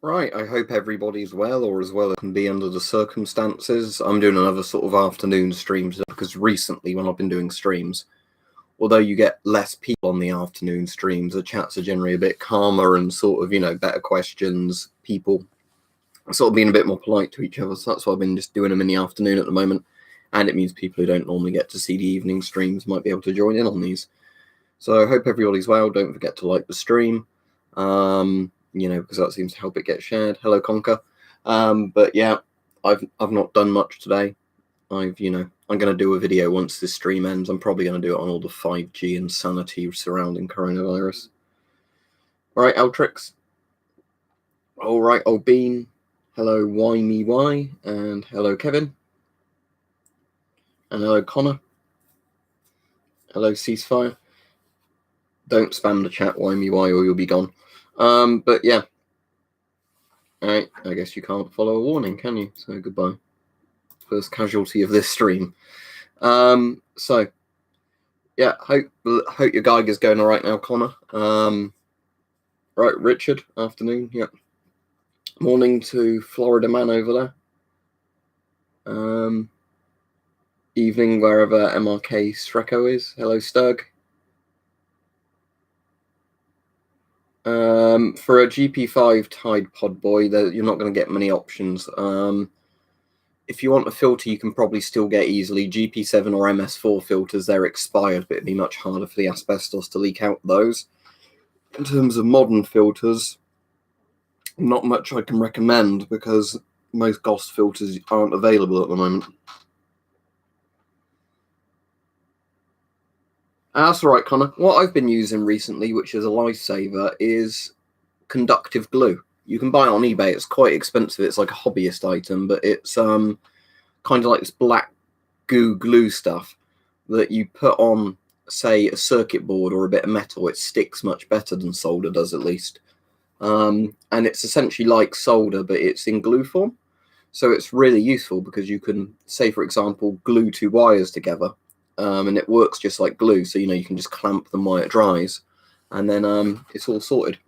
Right, I hope everybody's well, or as well as can be under the circumstances. I'm doing another sort of afternoon stream today because recently when I've been doing streams, although you get less people on the afternoon streams, the chats are generally a bit calmer and sort of, better questions, people sort of being a bit more polite to each other. So that's why I've been just doing them in the afternoon at the moment. And it means people who don't normally get to see the evening streams might be able to join in on these. So I hope everybody's well. Don't forget to like the stream. Because that seems to help it get shared. Hello, Conker. But yeah, I've not done much today. I'm going to do a video once this stream ends. I'm probably going to do it on all the 5G insanity surrounding coronavirus. All right, Altrix. All right, old Bean. Hello, Why Me Why, and hello, Kevin. And hello, Connor. Hello, Ceasefire. Don't spam the chat, Why Me Why, or you'll be gone. But yeah. Alright, I guess you can't follow a warning, can you? So goodbye. First casualty of this stream. So yeah, hope your Geiger's going alright now, Connor. Right, Richard, afternoon, yeah. Morning to Florida man over there. Evening wherever MRK Shreko is. Hello, Sturg. For a GP5 Tide Pod Boy, you're not going to get many options. If you want a filter, you can probably still get easily GP7 or MS4 filters. They're expired, but it'd be much harder for the asbestos to leak out those. In terms of modern filters, not much I can recommend because most GOS filters aren't available at the moment. That's all right, Connor. What I've been using recently, which is a lifesaver, is conductive glue. You can buy it on eBay. It's quite expensive. It's like a hobbyist item, but it's kind of like this black glue stuff that you put on, say, a circuit board or a bit of metal. It sticks much better than solder does, at least. And it's essentially like solder, but it's in glue form. So it's really useful because you can, say, for example, glue two wires together. And it works just like glue, so you can just clamp them while it dries, and then it's all sorted.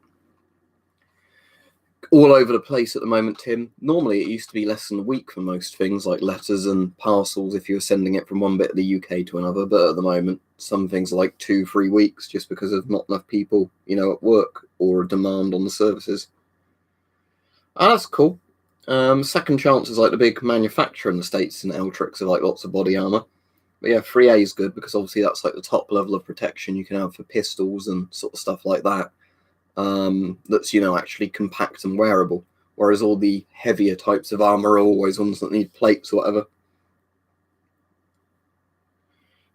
All over the place at the moment, Tim. Normally it used to be less than a week for most things, like letters and parcels, if you were sending it from one bit of the UK to another, but at the moment some things are like 2-3 weeks, just because of not enough people, at work, or a demand on the services. That's cool. Second Chance is like the big manufacturer in the States, and Eltrix are like lots of body armor. But yeah, 3A is good because obviously that's like the top level of protection you can have for pistols and sort of stuff like that. That's, actually compact and wearable. Whereas all the heavier types of armor are always ones that need plates or whatever.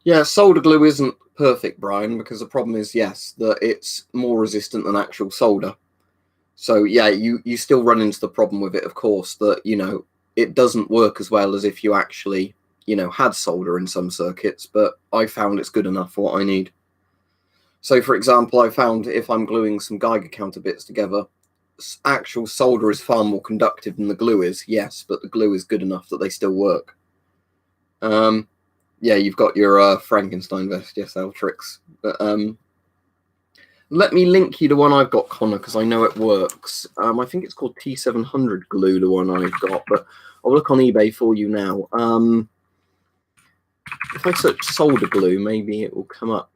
Yeah, solder glue isn't perfect, Brian, because the problem is, yes, that it's more resistant than actual solder. So yeah, you still run into the problem with it, of course, that, it doesn't work as well as if you actually had solder in some circuits, but I found it's good enough for what I need. So, for example, I found if I'm gluing some Geiger counter bits together, actual solder is far more conductive than the glue is, yes, but the glue is good enough that they still work. Yeah, you've got your Frankenstein vest, yes, Altrix. But let me link you to one I've got, Connor, because I know it works. I think it's called T700 glue, the one I've got, but I'll look on eBay for you now. If I search solder glue, maybe it will come up.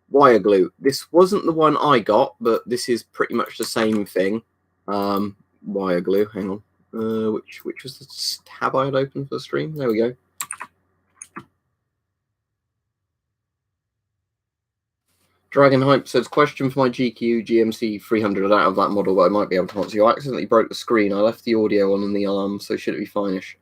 Wire glue. This wasn't the one I got, but this is pretty much the same thing. Wire glue. Hang on. Which was the tab I had open for the stream? There we go. Dragon Hype says, question for my GQ GMC 300. I don't have that model, but I might be able to answer you. I accidentally broke the screen. I left the audio on and the alarm, so should it be fine-ish?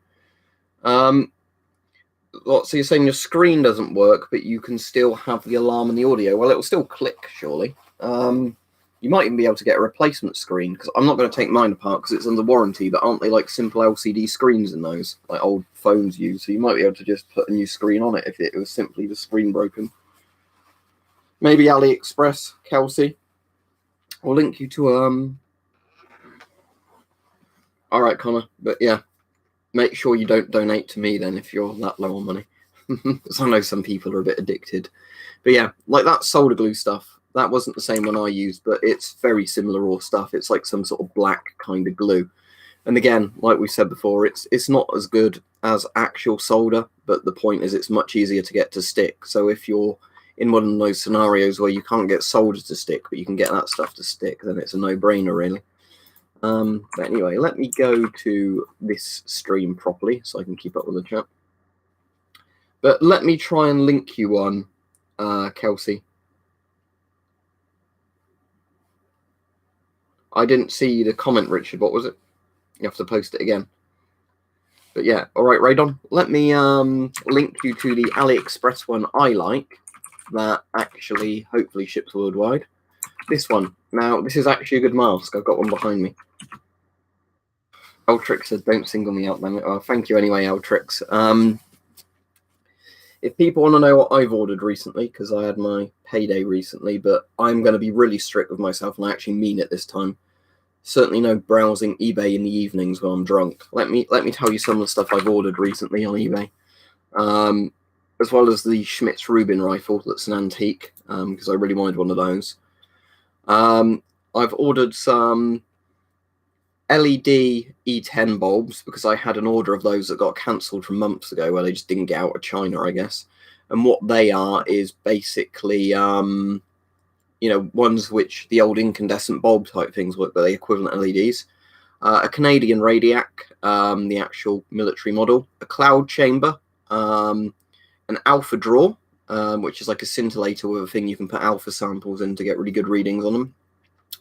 So you're saying your screen doesn't work, but you can still have the alarm and the audio. Well, it'll still click, surely. You might even be able to get a replacement screen, because I'm not going to take mine apart because it's under warranty, but aren't they like simple LCD screens in those, like old phones use? So you might be able to just put a new screen on it if it was simply the screen broken. Maybe AliExpress, Kelsey. I'll link you to all right, Connor, but yeah. Make sure you don't donate to me then if you're that low on money. Because I know some people are a bit addicted. But yeah, like that solder glue stuff, That wasn't the same one I used, but it's very similar raw stuff. It's like some sort of black kind of glue. And again, like we said before, it's not as good as actual solder, but the point is it's much easier to get to stick. So if you're in one of those scenarios where you can't get solder to stick, but you can get that stuff to stick, then it's a no-brainer, really. But anyway, let me go to this stream properly so I can keep up with the chat. But let me try and link you one, Kelsey. I didn't see the comment, Richard. What was it? You have to post it again. But yeah, all right, Radon. Let me link you to the AliExpress one I like that actually hopefully ships worldwide. This one. Now, this is actually a good mask. I've got one behind me. Eltrix said, don't single me out, man. Oh, thank you anyway, Eltrix. If people want to know what I've ordered recently, because I had my payday recently, but I'm going to be really strict with myself, and I actually mean it this time. Certainly no browsing eBay in the evenings when I'm drunk. Let me tell you some of the stuff I've ordered recently on eBay. As well as the Schmitz Rubin rifle, that's an antique, because I really wanted one of those. I've ordered some LED E10 bulbs because I had an order of those that got cancelled from months ago where they just didn't get out of China, I guess. And what they are is basically, ones which the old incandescent bulb type things were, but the equivalent LEDs. A Canadian Radiac, the actual military model, a cloud chamber, an alpha draw, which is like a scintillator with a thing you can put alpha samples in to get really good readings on them.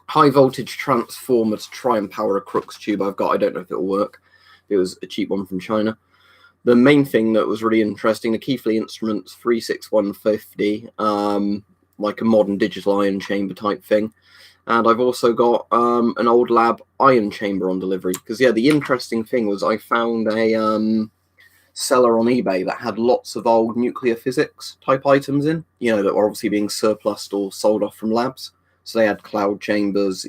High voltage transformer to try and power a Crux tube I've got. I don't know if it'll work. It was a cheap one from China. The main thing that was really interesting, the Keithley Instruments 36150, like a modern digital ion chamber type thing. And I've also got an old lab ion chamber on delivery. Because, yeah, the interesting thing was I found a seller on eBay that had lots of old nuclear physics type items in, that were obviously being surplused or sold off from labs. So they had cloud chambers,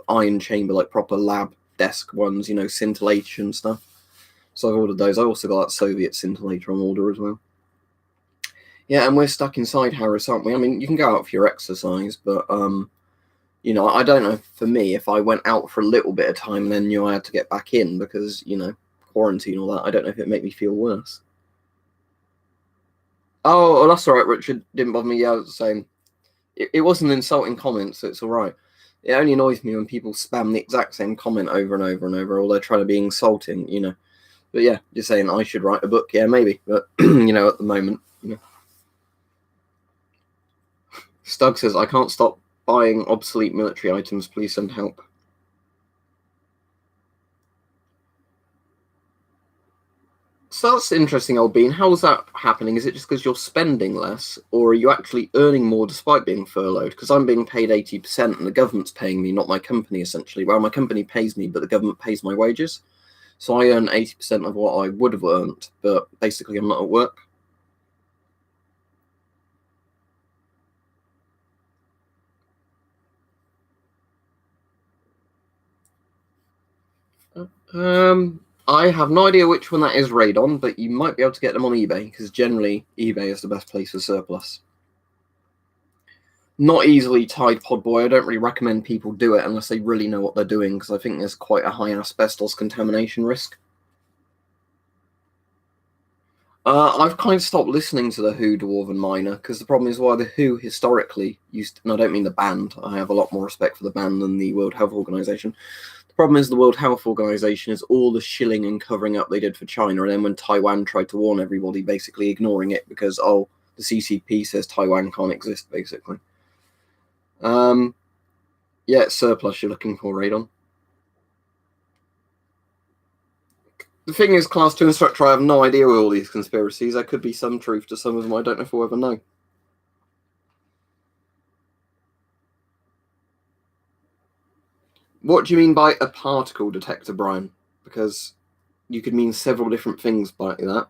ion chamber, like proper lab desk ones, scintillation stuff. So I ordered those. I also got that Soviet scintillator on order as well. Yeah, and we're stuck inside Harris, aren't we? I mean, you can go out for your exercise, but, I don't know, for me, if I went out for a little bit of time and then knew I had to get back in because, quarantine and all that, I don't know if it'd make me feel worse. Oh, that's all right, Richard. Didn't bother me. Yeah, I was saying. It wasn't an insulting comment, so it's all right. It only annoys me when people spam the exact same comment over and over and over, or they're trying to be insulting, But yeah, you're saying I should write a book. Yeah, maybe. But, at the moment, Stug says, I can't stop buying obsolete military items. Please send help. So that's interesting, old Bean. How is that happening? Is it just because you're spending less, or are you actually earning more despite being furloughed? Because I'm being paid 80% and the government's paying me, not my company, essentially. Well, my company pays me, but the government pays my wages. So I earn 80% of what I would have earned, but basically I'm not at work. I have no idea which one that is, Radon, but you might be able to get them on eBay, because generally eBay is the best place for surplus. Not easily tied, Podboy. I don't really recommend people do it unless they really know what they're doing, because I think there's quite a high asbestos contamination risk. I've kind of stopped listening to the Who, Dwarven Miner, because the problem is why the Who historically used to, and I don't mean the band, I have a lot more respect for the band than the World Health Organization. The problem is the World Health Organization is all the shilling and covering up they did for China, and then when Taiwan tried to warn everybody, basically ignoring it because, the CCP says Taiwan can't exist, basically. Yeah, it's surplus you're looking for, Radon. The thing is, Class 2 Instructor, I have no idea with all these conspiracies. There could be some truth to some of them. I don't know if we'll ever know. What do you mean by a particle detector, Brian? Because you could mean several different things by that.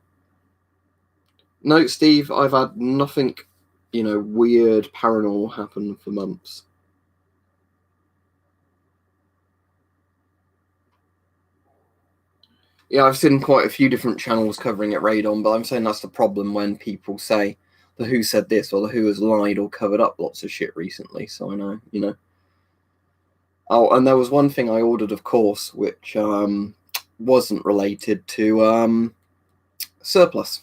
No, Steve, I've had nothing, weird paranormal happen for months. Yeah, I've seen quite a few different channels covering it, Radon, but I'm saying that's the problem when people say, the Who said this, or the Who has lied or covered up lots of shit recently. So I know, you know. Oh, and there was one thing I ordered, of course, which wasn't related to surplus.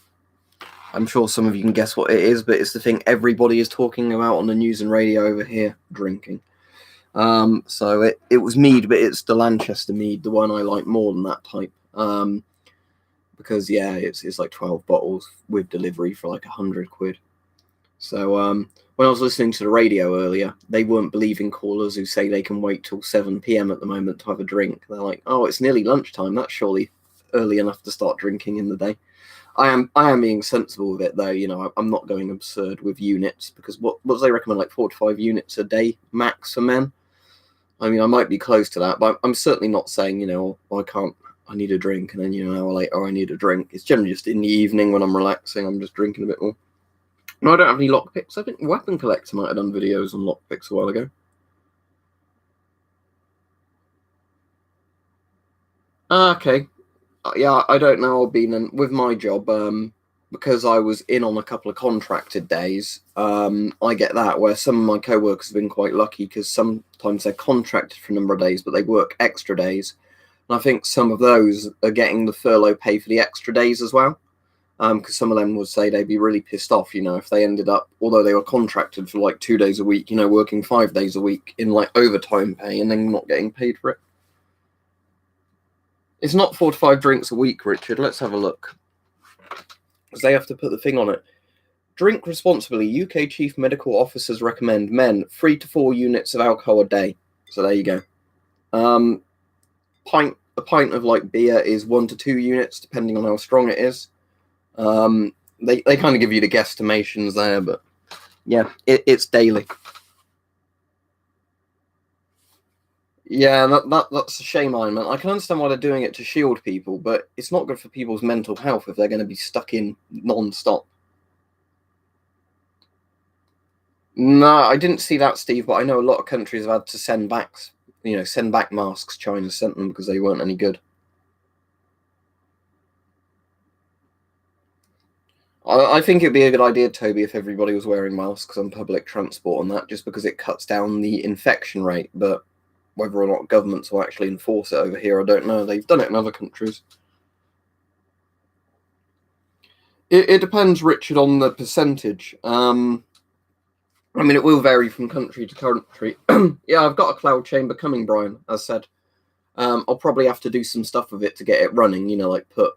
I'm sure some of you can guess what it is, but it's the thing everybody is talking about on the news and radio over here, drinking. So it was mead, but it's the Lanchester mead, the one I like more than that type. Because yeah, it's like 12 bottles with delivery for like £100. So when I was listening to the radio earlier, they weren't believing callers who say they can wait till 7 p.m. at the moment to have a drink. They're like, oh, it's nearly lunchtime. That's surely early enough to start drinking in the day. I am being sensible with it, though. You know, I'm not going absurd with units, because what do they recommend, like 4 to 5 units a day max for men? I mean, I might be close to that, but I'm certainly not saying, you know, oh, I need a drink, and then, you know, an hour later, I need a drink. It's generally just in the evening when I'm relaxing, I'm just drinking a bit more. No, I don't have any lockpicks. I think Weapon Collector might have done videos on lockpicks a while ago. Okay. Yeah, I don't know. I've been with my job, because I was in on a couple of contracted days. I get that, where some of my co-workers have been quite lucky, because sometimes they're contracted for a number of days, but they work extra days. And I think some of those are getting the furlough pay for the extra days as well. Because some of them would say they'd be really pissed off, you know, if they ended up, although they were contracted for like 2 days a week, you know, working 5 days a week in like overtime pay and then not getting paid for it. It's not 4 to 5 drinks a week, Richard. Let's have a look. Because they have to put the thing on it. Drink responsibly. UK Chief Medical Officers recommend men 3 to 4 units of alcohol a day. So there you go. A pint of like beer is 1 to 2 units, depending on how strong it is. They kind of give you the guesstimations there, but yeah, it's daily. Yeah, that's a shame, Iron Man. I can understand why they're doing it to shield people, but it's not good for people's mental health if they're going to be stuck in non-stop. No, I didn't see that, Steve, but I know a lot of countries have had to send back masks. China sent them because they weren't any good. I think it'd be a good idea, Toby, if everybody was wearing masks on public transport and that, just because it cuts down the infection rate. But whether or not governments will actually enforce it over here, I don't know. They've done it in other countries. It depends, Richard, on the percentage. I mean, it will vary from country to country. Yeah, I've got a cloud chamber coming, Brian, as said. I'll probably have to do some stuff with it to get it running, you know, like put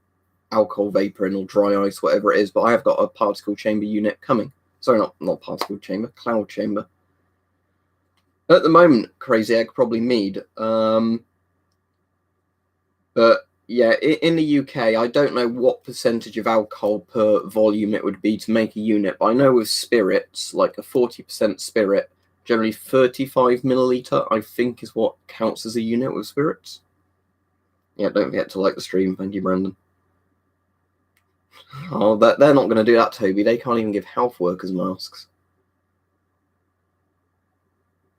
alcohol vapor in or dry ice, whatever it is, but I have got a particle chamber unit coming. Sorry, not particle chamber, cloud chamber. At the moment, Crazy Egg, probably mead. But yeah, in the UK, I don't know what percentage of alcohol per volume it would be to make a unit, but I know with spirits, like a 40% spirit, generally 35 milliliter, I think, is what counts as a unit with spirits. Yeah, don't forget to like the stream. Thank you, Brandon. Oh, they're not going to do that, Toby. They can't even give health workers masks.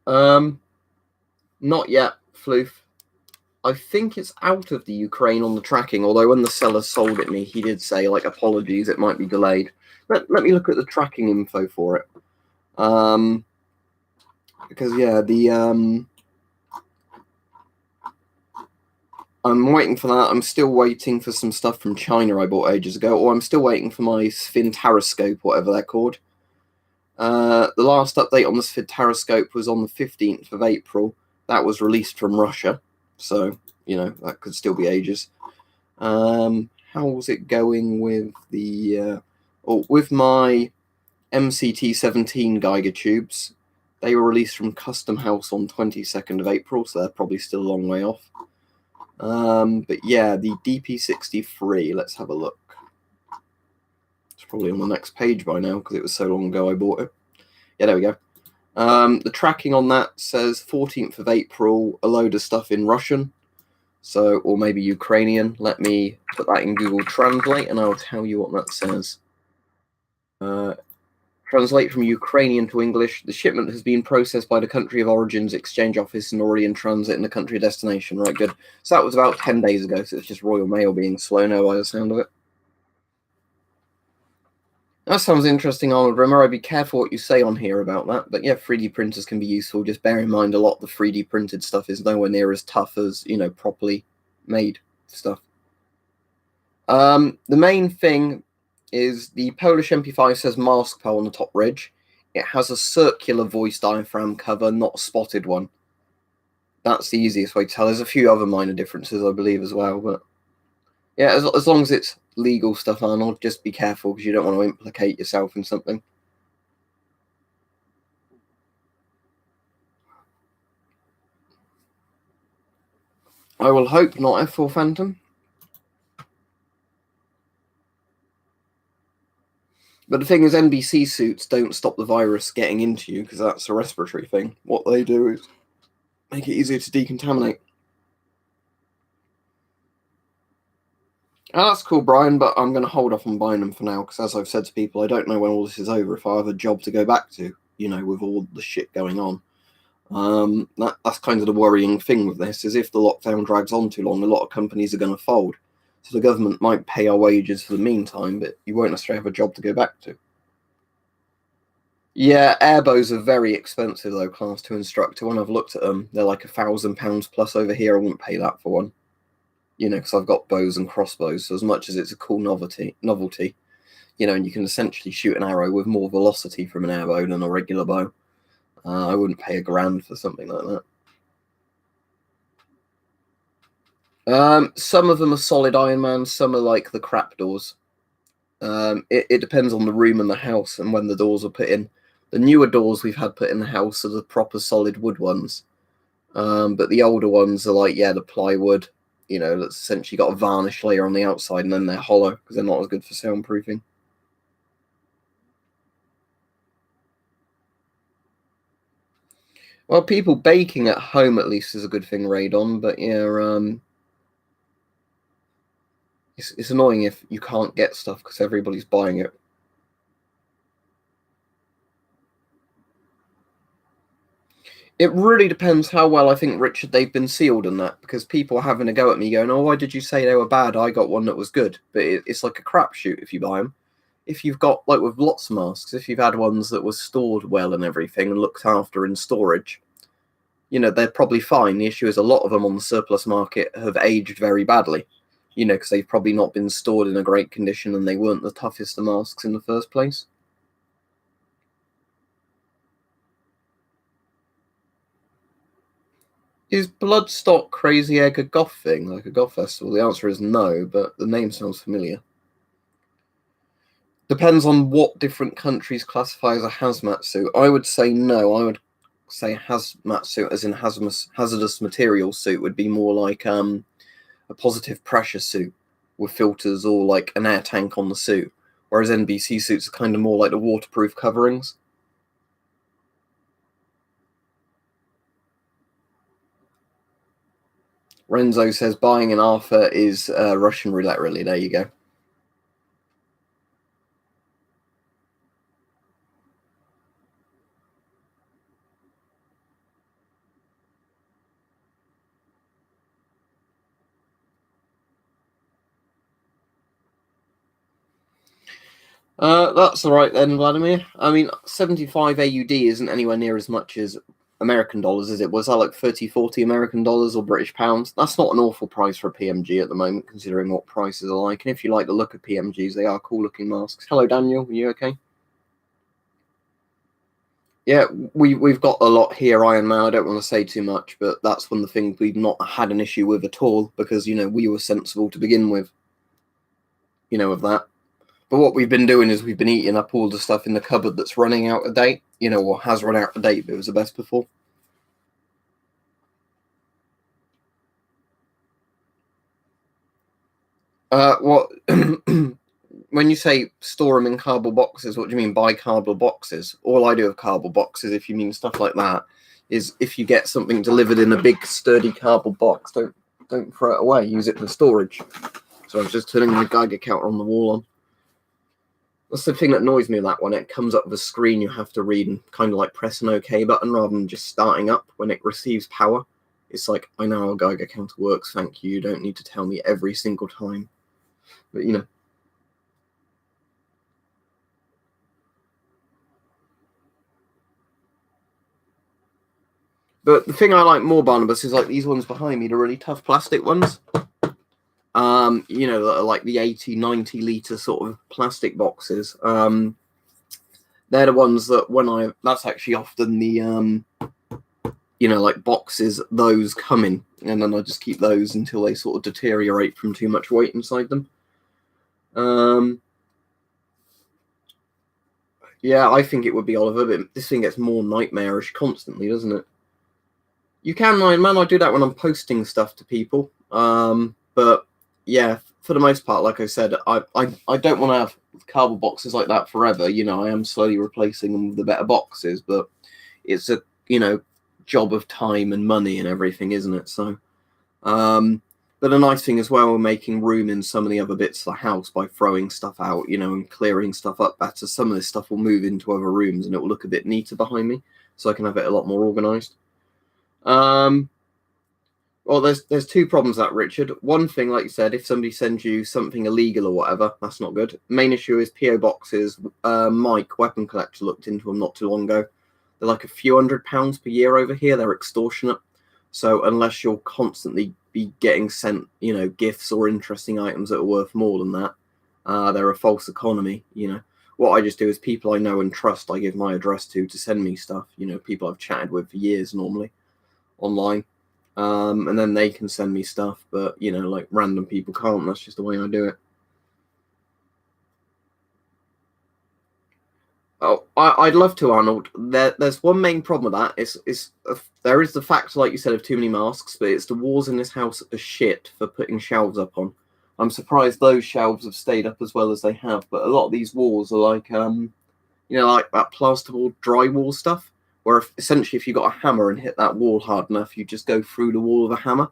Not yet, Floof. I think it's out of the Ukraine on the tracking, although when the seller sold it me, he did say, like, apologies, it might be delayed. Let me look at the tracking info for it. Because, yeah, I'm waiting for that. I'm still waiting for some stuff from China I bought ages ago, or I'm still waiting for my Sphintaroscope, whatever they're called. The last update on the Sphintaroscope was on the 15th of April. That was released from Russia, so, you know, that could still be ages. How's it going with the... with my MCT-17 Geiger tubes? They were released from Custom House on 22nd of April, so they're probably still a long way off. But yeah, the DP63, let's have a look. It's probably on the next page by now because it was so long ago I bought it. Yeah, there we go. The tracking on that says 14th of April, a load of stuff in Russian, so, or maybe Ukrainian. Let me put that in Google Translate and I'll tell you what that says. Translate from Ukrainian to English. The shipment has been processed by the country of origin's exchange office and already in transit in the country of destination. Right, good. So that was about 10 days ago, so it's just Royal Mail being slow now by the sound of it. That sounds interesting, Arnold Rimmer. I'd be careful what you say on here about that. But yeah, 3D printers can be useful. Just bear in mind a lot of the 3D printed stuff is nowhere near as tough as, properly made stuff. The main thing is the Polish MP5 says mask pole on the top ridge. It has a circular voice diaphragm cover, not a spotted one. That's the easiest way to tell. There's a few other minor differences, I believe, as well. But yeah, as long as it's legal stuff, Arnold, just be careful because you don't want to implicate yourself in something. I will hope not, F4 Phantom. But the thing is, NBC suits don't stop the virus getting into you because that's a respiratory thing. What they do is make it easier to decontaminate. That's cool, Brian, but I'm going to hold off on buying them for now because, as I've said to people, I don't know when all this is over if I have a job to go back to, with all the shit going on. That's kind of the worrying thing with this, is if the lockdown drags on too long, a lot of companies are going to fold. So the government might pay our wages for the meantime, but you won't necessarily have a job to go back to. Yeah, airbows are very expensive though, Class 2 instructor. When I've looked at them, they're like £1,000 plus over here. I wouldn't pay that for one. Because I've got bows and crossbows, so as much as it's a cool novelty, and you can essentially shoot an arrow with more velocity from an airbow than a regular bow. I wouldn't pay £1,000 for something like that. Some of them are solid Iron Man, some are like the crap doors. It depends on the room and the house and when the doors are put in. The newer doors we've had put in the house are the proper solid wood ones. But the older ones are like, the plywood, that's essentially got a varnish layer on the outside and then they're hollow because they're not as good for soundproofing. Well, people baking at home at least is a good thing, Radon, but it's annoying if you can't get stuff because everybody's buying it. It really depends how well I think, Richard, they've been sealed and that, because people are having a go at me going, oh, why did you say they were bad? I got one that was good. But it's like a crapshoot if you buy them. If you've got, like with lots of masks, if you've had ones that were stored well and everything and looked after in storage, they're probably fine. The issue is a lot of them on the surplus market have aged very badly, because they've probably not been stored in a great condition and they weren't the toughest of masks in the first place. Is Bloodstock Crazy Egg a goth thing, like a goth festival? The answer is no, but the name sounds familiar. Depends on what different countries classify as a hazmat suit. I would say no. I would say hazmat suit, as in hazardous material suit, would be more like a positive pressure suit with filters or like an air tank on the suit, whereas NBC suits are kind of more like the waterproof coverings. Renzo says buying an Arthur is Russian roulette, really. There you go. That's all right then, Vladimir. I mean, 75 AUD isn't anywhere near as much as American dollars, is it? Was that like 30, 40 American dollars or British pounds? That's not an awful price for a PMG at the moment, considering what prices are like. And if you like the look of PMGs, they are cool looking masks. Hello, Daniel. Are you okay? Yeah, we've got a lot here, Iron Man. I don't want to say too much, but that's one of the things we've not had an issue with at all because, we were sensible to begin with, of that. But what we've been doing is we've been eating up all the stuff in the cupboard that's running out of date, or has run out of date, but it was the best before. What when you say store them in cardboard boxes, what do you mean by cardboard boxes? All I do with cardboard boxes, if you mean stuff like that, is if you get something delivered in a big sturdy cardboard box, don't throw it away. Use it for storage. So I was just turning my Geiger counter on the wall on. That's the thing that annoys me with that one. It comes up with a screen you have to read and kind of like press an OK button rather than just starting up when it receives power. It's like, I know how a Geiger counter works, thank you. You don't need to tell me every single time. But, But the thing I like more, Barnabas, is like these ones behind me, the really tough plastic ones. You know, like the 80, 90 litre sort of plastic boxes. They're the ones that that's actually often the, you know, like boxes those come in. And then I just keep those until they sort of deteriorate from too much weight inside them. Yeah, I think it would be Oliver, but this thing gets more nightmarish constantly, doesn't it? You can, Iron Man. I do that when I'm posting stuff to people. But yeah, for the most part, like I said, I don't want to have cardboard boxes like that forever. You know, I am slowly replacing them with the better boxes, but it's a, you know, job of time and money and everything, isn't it? So, but the nice thing as well, we're making room in some of the other bits of the house by throwing stuff out, you know, and clearing stuff up better. Some of this stuff will move into other rooms and it will look a bit neater behind me, so I can have it a lot more organized. Well, there's two problems with that, Richard. One thing, like you said, if somebody sends you something illegal or whatever, that's not good. Main issue is PO boxes. Mike, weapon collector, looked into them not too long ago. They're like a few £100 per year over here. They're extortionate. So unless you'll constantly be getting sent, you know, gifts or interesting items that are worth more than that, they're a false economy. You know, what I just do is people I know and trust, I give my address to send me stuff. You know, people I've chatted with for years normally online. And then they can send me stuff, but you know, like random people can't. That's just the way I do it. Oh, I'd love to, Arnold. There's one main problem with that. There is the fact, like you said, of too many masks, but it's the walls in this house are shit for putting shelves up on. I'm surprised those shelves have stayed up as well as they have, but a lot of these walls are like, you know, like that plasterboard drywall stuff, where essentially if you got a hammer and hit that wall hard enough, you just go through the wall with a hammer,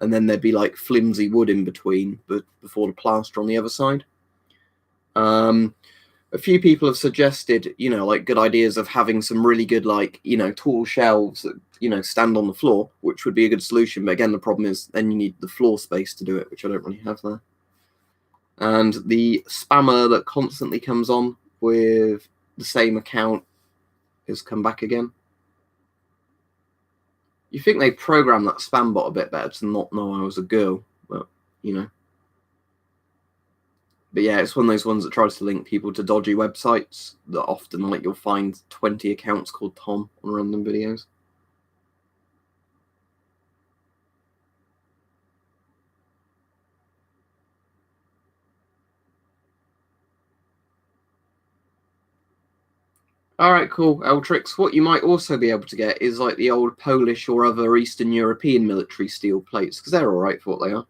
and then there'd be like flimsy wood in between, but before the plaster on the other side. A few people have suggested, you know, like good ideas of having some really good, like, you know, tall shelves that, you know, stand on the floor, which would be a good solution. But again, the problem is then you need the floor space to do it, which I don't really have there. And the spammer that constantly comes on with the same account has come back again. You think they programmed that spam bot a bit better to not know I was a girl, but, you know. But yeah, it's one of those ones that tries to link people to dodgy websites that often, like, you'll find 20 accounts called Tom on random videos. All right, cool. Eltrix, what you might also be able to get is like the old Polish or other Eastern European military steel plates, because they're all right for what they are.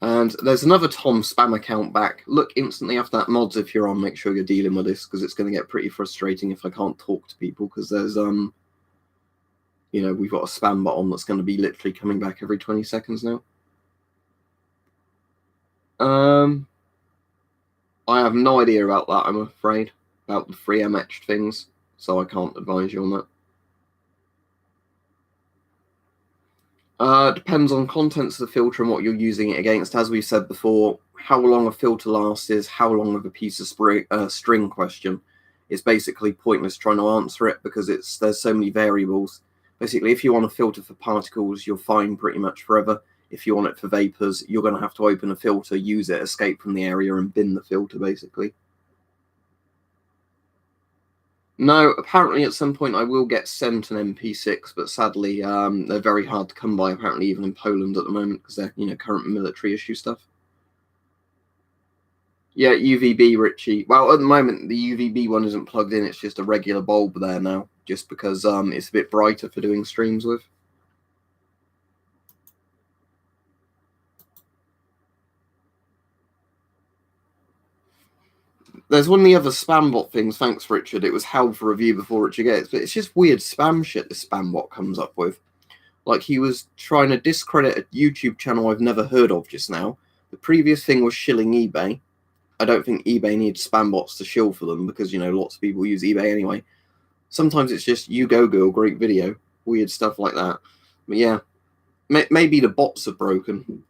And there's another Tom spam account back. Look instantly after that mods if you're on. Make sure you're dealing with this, because it's going to get pretty frustrating if I can't talk to people, because there's you know, we've got a spam bot on that's going to be literally coming back every 20 seconds now. I have no idea about that, I'm afraid, about the free etched things, so I can't advise you on that. Depends on contents of the filter and what you're using it against. As we've said before, how long a filter lasts is how long of a piece of string question. It's basically pointless trying to answer it because there's so many variables. Basically, if you want a filter for particles, you're fine pretty much forever. If you want it for vapors, you're going to have to open a filter, use it, escape from the area, and bin the filter, basically. No, apparently at some point I will get sent an MP6, but sadly they're very hard to come by, apparently, even in Poland at the moment, because they're, you know, current military issue stuff. Yeah, UVB, Richie. Well, at the moment, the UVB one isn't plugged in. It's just a regular bulb there now, just because it's a bit brighter for doing streams with. There's one of the other spam bot things. Thanks, Richard. It was held for review before Richard gets, but it's just weird spam shit this spam bot comes up with. Like, he was trying to discredit a YouTube channel I've never heard of just now. The previous thing was shilling eBay. I don't think eBay needs spam bots to shill for them because, you know, lots of people use eBay anyway. Sometimes it's just you go girl, great video, weird stuff like that. But yeah, maybe the bots are broken.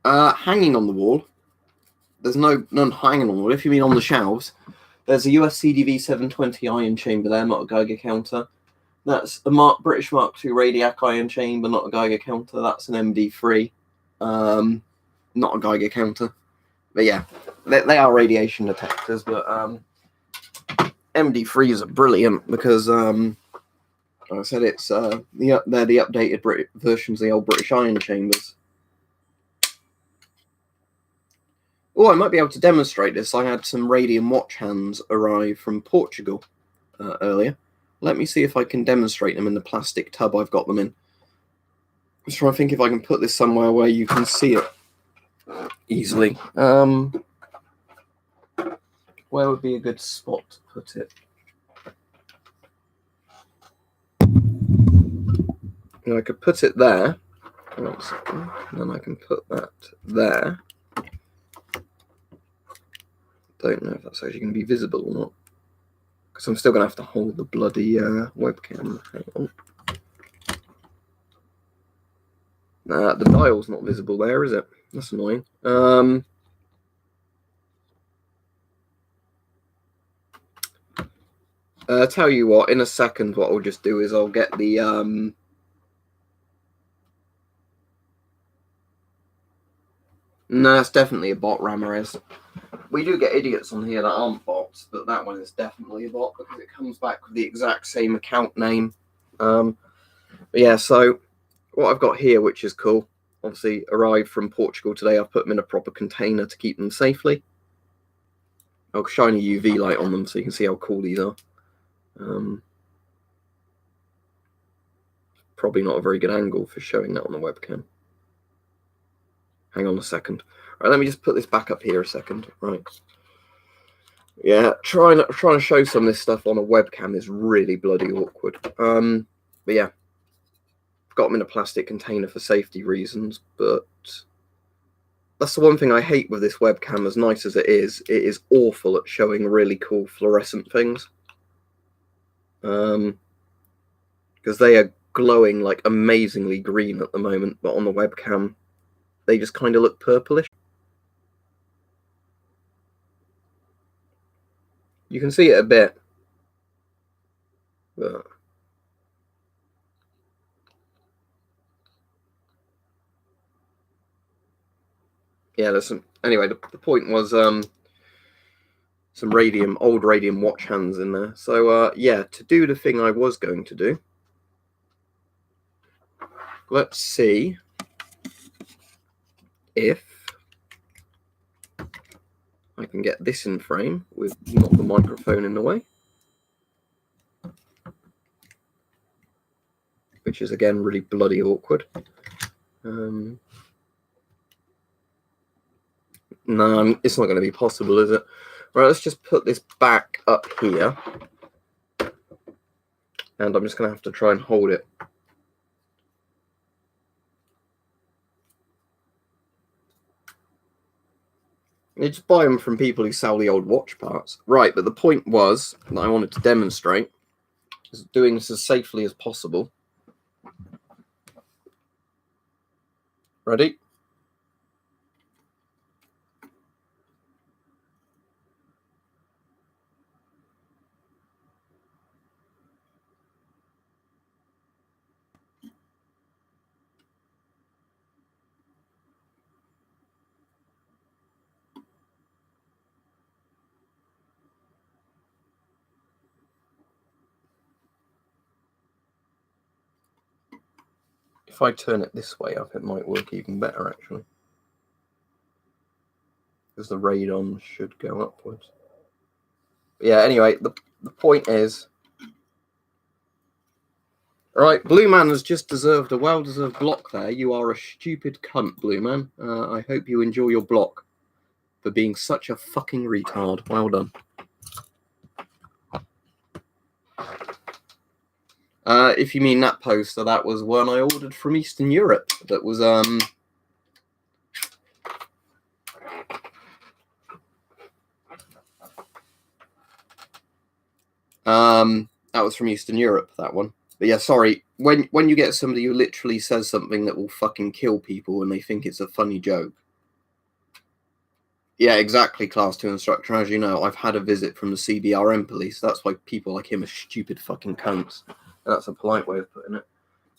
Hanging on the wall. there's none hanging on. What if you mean on the shelves? There's a US CDV 720 ion chamber there, not a Geiger counter. That's a British Mark II Radiac ion chamber, not a Geiger counter. That's an MD3, not a Geiger counter. But yeah, they are radiation detectors. But MD3s are brilliant because, like I said, it's they're the updated versions of the old British ion chambers. Oh, I might be able to demonstrate this. I had some radium watch hands arrive from Portugal earlier. Let me see if I can demonstrate them in the plastic tub I've got them in. Just trying to think if I can put this somewhere where you can see it easily. Where would be a good spot to put it? And I could put it there. 1 second. And then I can put that there. Don't know if that's actually going to be visible or not, because I'm still going to have to hold the bloody webcam. Hang on. Nah, the dial's not visible there, is it? That's annoying. Tell you what, in a second, what I'll just do is I'll get the No, it's definitely a bot, Ramirez. We do get idiots on here that aren't bots, but that one is definitely a bot because it comes back with the exact same account name. But yeah, so what I've got here, which is cool, obviously arrived from Portugal today. I've put them in a proper container to keep them safely. I'll shine a UV light on them so you can see how cool these are. Probably not a very good angle for showing that on the webcam. Hang on a second. All right, let me just put this back up here a second. Right. Yeah, trying to show some of this stuff on a webcam is really bloody awkward. But yeah, I've got them in a plastic container for safety reasons, but that's the one thing I hate with this webcam, as nice as it is awful at showing really cool fluorescent things. Because they are glowing like amazingly green at the moment, but on the webcam, they just kind of look purplish. You can see it a bit, but yeah, there's some. Anyway, the point was some old radium watch hands in there. So yeah, to do the thing I was going to do, let's see if I can get this in frame with not the microphone in the way, which is again really bloody awkward. No, it's not going to be possible, is it? Right, let's just put this back up here, and I'm just going to have to try and hold it. You just buy them from people who sell the old watch parts. Right, but the point was that I wanted to demonstrate is doing this as safely as possible. Ready? If I turn it this way up, it might work even better, actually. Because the radon should go upwards. But yeah, anyway, the point is... Alright, Blue Man has just deserved a well-deserved block there. You are a stupid cunt, Blue Man. I hope you enjoy your block for being such a fucking retard. Well done. If you mean that poster, that was one I ordered from Eastern Europe. That was that was from Eastern Europe, that one. But yeah, sorry. When you get somebody who literally says something that will fucking kill people and they think it's a funny joke, Yeah, exactly, Class 2 instructor. As you know, I've had a visit from the CBRM police. That's why people like him are stupid fucking cunts. That's a polite way of putting it.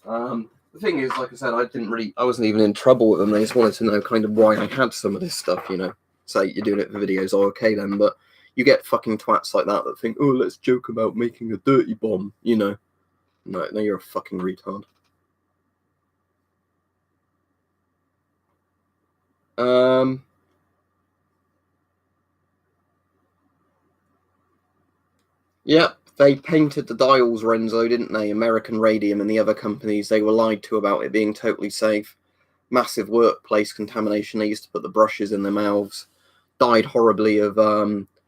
The thing is, like I said, I wasn't even in trouble with them. They just wanted to know kind of why I had some of this stuff, you know. Say you're doing it for videos, oh, okay then, but you get fucking twats like that think, oh, let's joke about making a dirty bomb, you know. No, you're a fucking retard. Yep, they painted the dials, Renzo, didn't they? American Radium and the other companies, they were lied to about it being totally safe. Massive workplace contamination. They used to put the brushes in their mouths. Died horribly of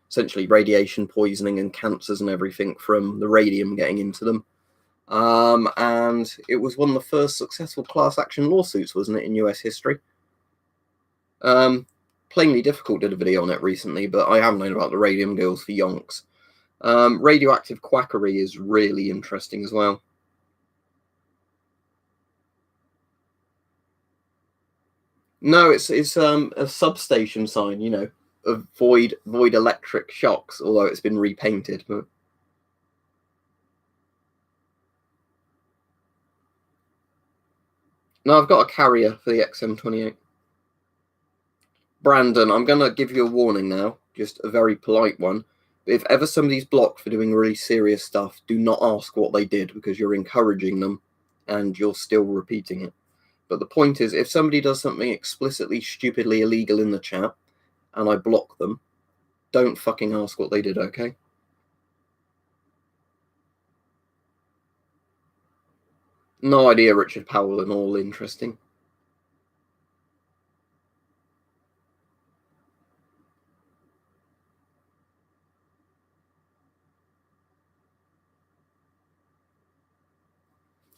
essentially radiation poisoning and cancers and everything from the radium getting into them. And it was one of the first successful class action lawsuits, wasn't it, in US history? Plainly Difficult did a video on it recently, but I have known about the radium girls for yonks. Radioactive quackery is really interesting as well. No, it's a substation sign, you know, avoid electric shocks, although it's been repainted. But no, I've got a carrier for the XM28. Brandon, I'm gonna give you a warning now, just a very polite one. If ever somebody's blocked for doing really serious stuff, do not ask what they did because you're encouraging them and you're still repeating it. But the point is, if somebody does something explicitly, stupidly illegal in the chat and I block them, don't fucking ask what they did, okay? No idea, Richard Powell, and all interesting.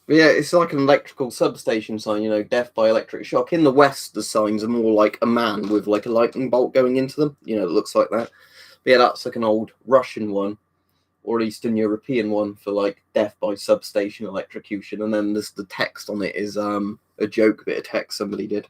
But yeah, it's like an electrical substation sign, you know, death by electric shock. In the West, the signs are more like a man with like a lightning bolt going into them, you know, it looks like that. But yeah, that's like an old Russian one or Eastern European one for like death by substation electrocution. And then there's the text on it is a joke bit of text somebody did.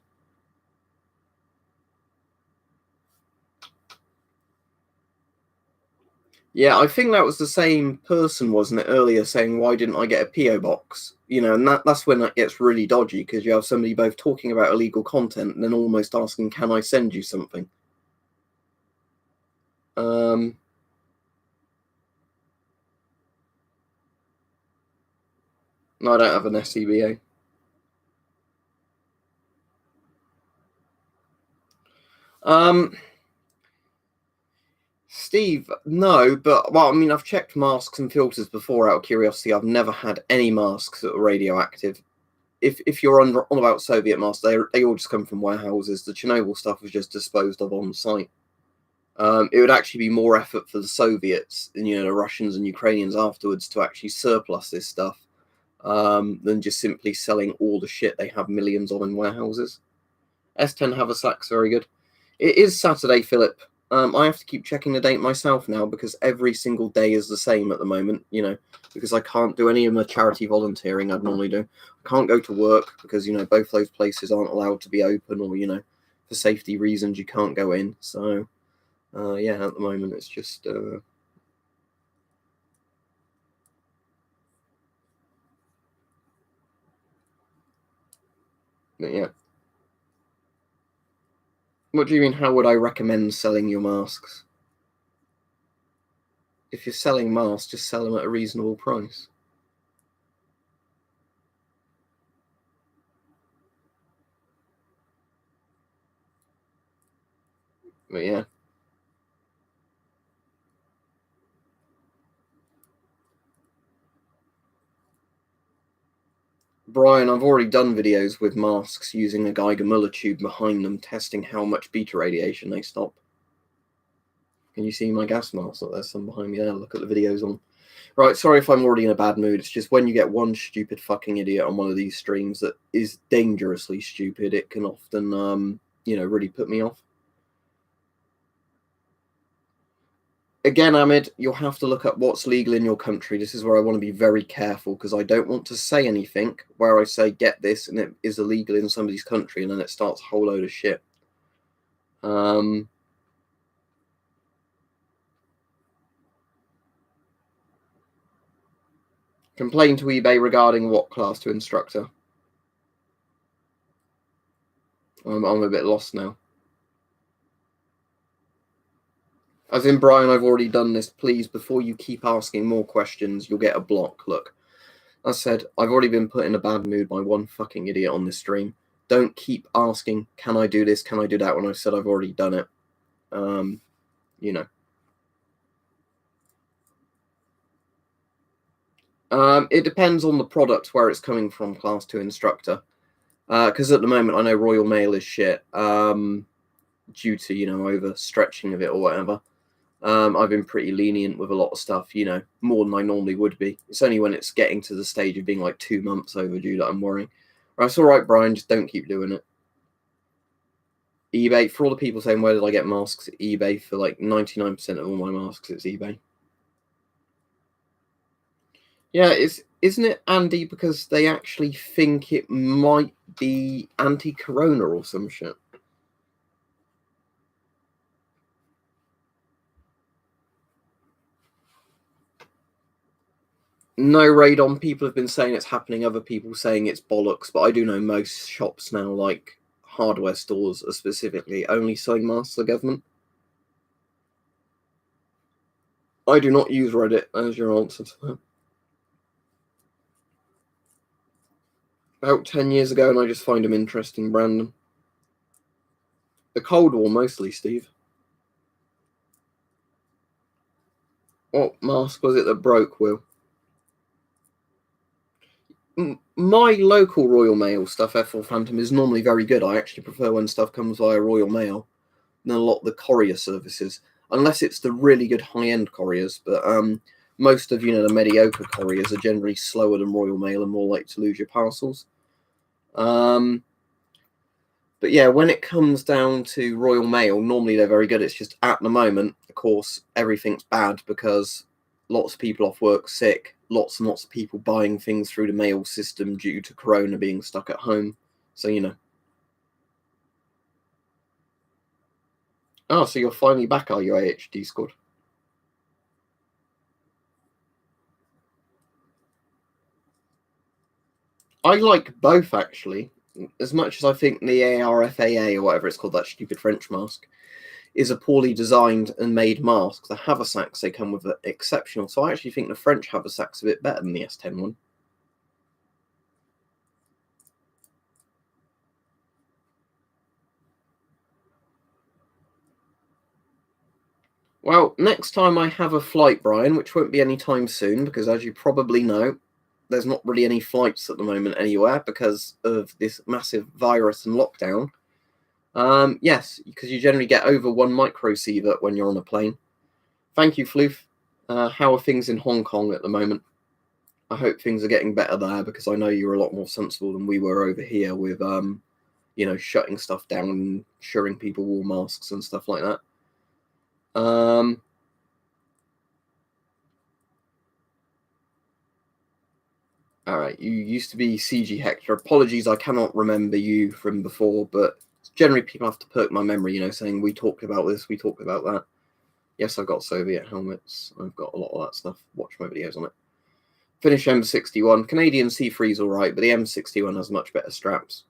Yeah, I think that was the same person, wasn't it, earlier saying, why didn't I get a P.O. box? You know, and that's when that gets really dodgy because you have somebody both talking about illegal content and then almost asking, can I send you something? No, I don't have an SCBA. Steve, no, but well, I mean, I've checked masks and filters before out of curiosity. I've never had any masks that were radioactive. If you're on about Soviet masks, they all just come from warehouses. The Chernobyl stuff was just disposed of on site. It would actually be more effort for the Soviets and the Russians and Ukrainians afterwards to actually surplus this stuff than just simply selling all the shit they have millions of in warehouses. S10 Haversacks, very good. It is Saturday, Philip. I have to keep checking the date myself now because every single day is the same at the moment, because I can't do any of my charity volunteering I'd normally do. I can't go to work because, both those places aren't allowed to be open or, for safety reasons, you can't go in. So, yeah, at the moment it's just. But yeah. What do you mean, how would I recommend selling your masks? If you're selling masks, just sell them at a reasonable price. But yeah. Brian, I've already done videos with masks using a Geiger-Müller tube behind them, testing how much beta radiation they stop. Can you see my gas mask? Oh, there's some behind me there. Look at the videos on. Right, sorry if I'm already in a bad mood. It's just when you get one stupid fucking idiot on one of these streams that is dangerously stupid, it can often, really put me off. Again, Ahmed, you'll have to look up what's legal in your country. This is where I want to be very careful because I don't want to say anything where I say get this and it is illegal in somebody's country and then it starts a whole load of shit. Complain to eBay regarding what class 2 instructor? I'm a bit lost now. As in, Brian, I've already done this. Please, before you keep asking more questions, you'll get a block. Look, I said, I've already been put in a bad mood by one fucking idiot on this stream. Don't keep asking, can I do this, can I do that, when I said I've already done it. You know. It depends on the product where it's coming from, class 2 instructor. Because at the moment, I know Royal Mail is shit. Due to, overstretching of it or whatever. I've been pretty lenient with a lot of stuff, more than I normally would be. It's only when it's getting to the stage of being like 2 months overdue that I'm worrying. Right, it's all right, Brian, just don't keep doing it. eBay, for all the people saying, where did I get masks? eBay, for like 99% of all my masks, it's eBay. Yeah, isn't it, Andy, because they actually think it might be anti-corona or some shit? No raid on. People have been saying it's happening, other people saying it's bollocks, but I do know most shops now, like hardware stores, are specifically only selling masks to the government. I do not use Reddit as your answer to that. About 10 years ago, and I just find them interesting, Brandon. The Cold War, mostly, Steve. What mask was it that broke, Will? My local Royal Mail stuff, F4 Phantom, is normally very good. I actually prefer when stuff comes via Royal Mail than a lot of the courier services, unless it's the really good high-end couriers. But most of the mediocre couriers are generally slower than Royal Mail and more likely to lose your parcels. But yeah, when it comes down to Royal Mail, normally they're very good. It's just at the moment, of course, everything's bad because lots of people off work sick, lots and lots of people buying things through the mail system due to Corona being stuck at home. So, Oh, so you're finally back, are you, AHD squad? I like both, actually. As much as I think the ARFAA, or whatever it's called, that stupid French mask, is a poorly designed and made mask, the haversacks they come with are exceptional. So I actually think the French haversack's a bit better than the S10 one. Well, next time I have a flight, Brian, which won't be any time soon, because as you probably know, there's not really any flights at the moment anywhere because of this massive virus and lockdown. Yes, because you generally get over 1 microsievert when you're on a plane. Thank you, Floof. How are things in Hong Kong at the moment? I hope things are getting better there, because I know you're a lot more sensible than we were over here with, shutting stuff down and ensuring people wore masks and stuff like that. All right, you used to be CG Hector. Apologies, I cannot remember you from before, but generally people have to perk my memory, saying we talked about this, we talked about that. Yes, I've got Soviet helmets. I've got a lot of that stuff. Watch my videos on it. Finnish M61. Canadian C3's all right, but the M61 has much better straps.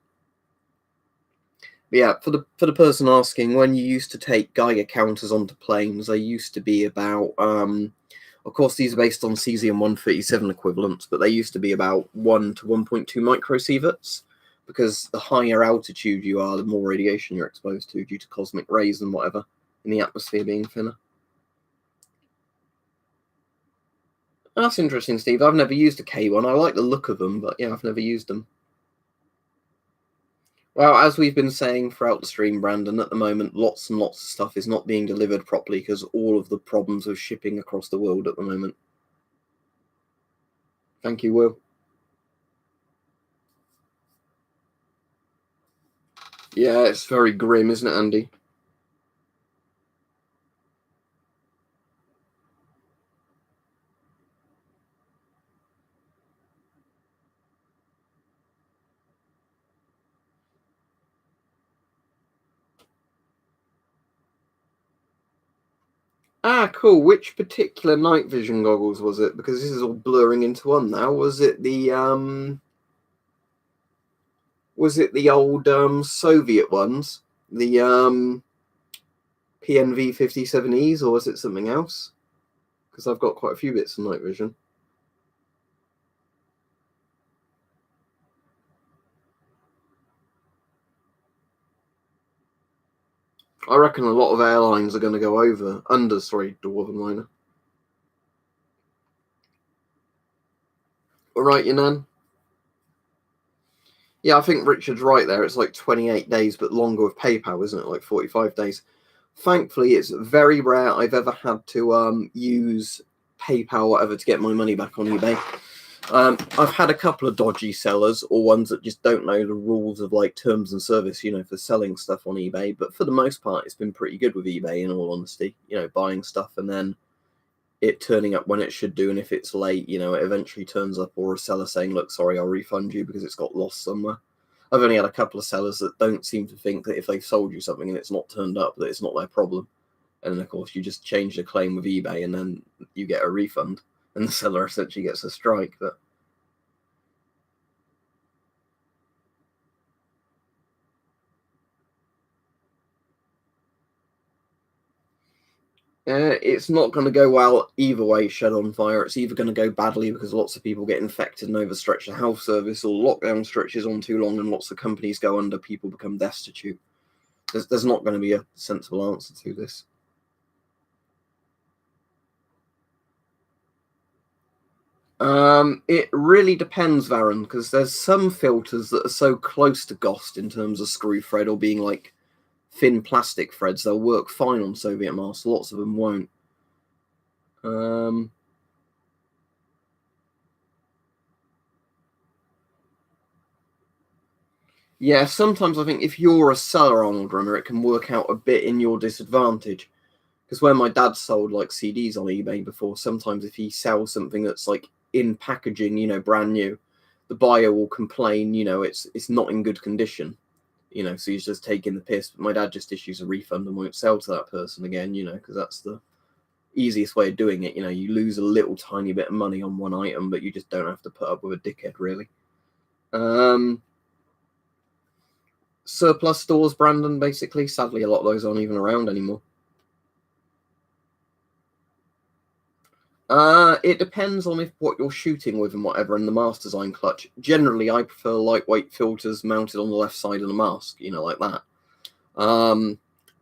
But yeah, for the person asking, when you used to take Geiger counters onto planes, they used to be about, of course, these are based on cesium-137 equivalents, but they used to be about 1 to 1.2 microsieverts, because the higher altitude you are, the more radiation you're exposed to due to cosmic rays and whatever in the atmosphere being thinner. That's interesting, Steve. I've never used a K1. I like the look of them, but yeah, I've never used them. Well, as we've been saying throughout the stream, Brandon, at the moment, lots and lots of stuff is not being delivered properly because all of the problems of shipping across the world at the moment. Thank you, Will. Yeah, it's very grim, isn't it, Andy? Ah, cool. Which particular night vision goggles was it? Because this is all blurring into one now. Was it the old Soviet ones? The PNV 57Es, or was it something else? Because I've got quite a few bits of night vision. I reckon a lot of airlines are going to go under Dwarven Liner. All right, you nan? Yeah, I think Richard's right there. It's like 28 days, but longer with PayPal, isn't it? Like 45 days. Thankfully, it's very rare I've ever had to use PayPal or whatever to get my money back on eBay. I've had a couple of dodgy sellers or ones that just don't know the rules of like terms and service, for selling stuff on eBay. But for the most part, it's been pretty good with eBay, in all honesty. Buying stuff and then it turning up when it should do, and if it's late, it eventually turns up, or a seller saying, look, sorry, I'll refund you because it's got lost somewhere. I've only had a couple of sellers that don't seem to think that if they've sold you something and it's not turned up, that it's not their problem. And then, of course, you just change the claim with eBay and then you get a refund and the seller essentially gets a strike. But it's not going to go well either way, Shed on Fire. It's either going to go badly because lots of people get infected and overstretch the health service, or lockdown stretches on too long and lots of companies go under, people become destitute. There's not going to be a sensible answer to this. It really depends, Varun, because there's some filters that are so close to GOST in terms of screw thread or being like thin plastic threads, they'll work fine on Soviet masks. Lots of them won't. Yeah, sometimes I think if you're a seller Arnold runner, it can work out a bit in your disadvantage. Because when my dad sold like CDs on eBay before, sometimes if he sells something that's like in packaging, brand new, the buyer will complain, it's not in good condition. So he's just taking the piss. But my dad just issues a refund and won't sell to that person again, because that's the easiest way of doing it. You lose a little tiny bit of money on one item, but you just don't have to put up with a dickhead, really. Surplus stores, Brandon, basically. Sadly, a lot of those aren't even around anymore. It depends on what you're shooting with and whatever, and the mask design clutch. Generally, I prefer lightweight filters mounted on the left side of the mask, like that.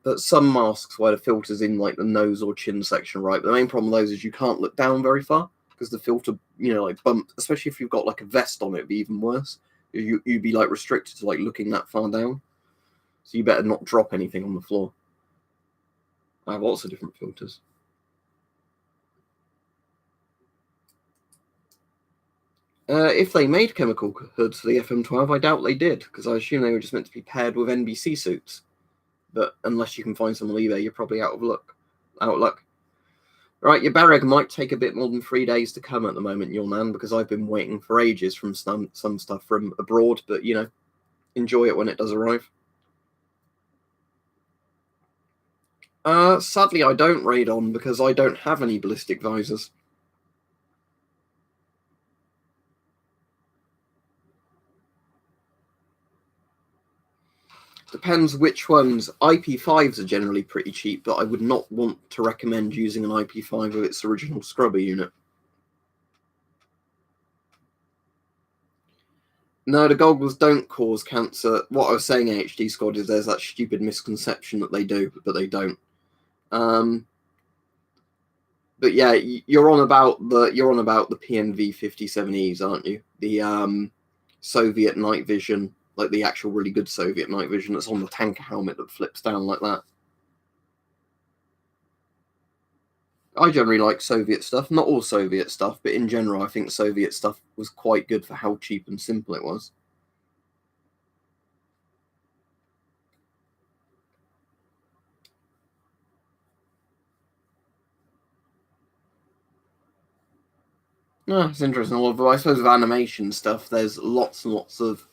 But some masks where the filter's in like the nose or chin section, right? But the main problem with those is you can't look down very far because the filter, like bump, especially if you've got like a vest on, it'd be even worse. You'd be like restricted to like looking that far down. So you better not drop anything on the floor. I have lots of different filters. If they made chemical hoods for the FM12, I doubt they did, because I assume they were just meant to be paired with NBC suits. But unless you can find some on eBay, you're probably out of luck. Right, your Barreg might take a bit more than 3 days to come at the moment, your man, because I've been waiting for ages from some stuff from abroad, but, enjoy it when it does arrive. Sadly, I don't raid on because I don't have any ballistic visors. Depends which ones. IP5s are generally pretty cheap, but I would not want to recommend using an IP5 with its original scrubber unit. No, the goggles don't cause cancer. What I was saying, HD Squad, is there's that stupid misconception that they do, but they don't. But yeah, you're on about the PNV 57Es, aren't you? The Soviet night vision, like the actual really good Soviet night vision that's on the tanker helmet that flips down like that. I generally like Soviet stuff, not all Soviet stuff, but in general, I think Soviet stuff was quite good for how cheap and simple it was. No, it's interesting. Although I suppose with animation stuff, there's lots and lots of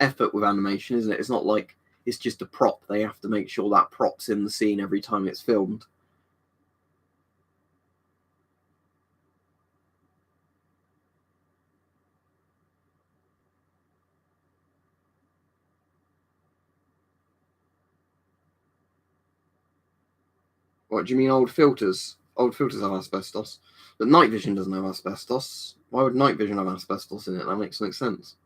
effort with animation, isn't it? It's not like it's just a prop. They have to make sure that prop's in the scene every time it's filmed. What do you mean, old filters? Old filters have asbestos. But night vision doesn't have asbestos. Why would night vision have asbestos in it? That makes no sense.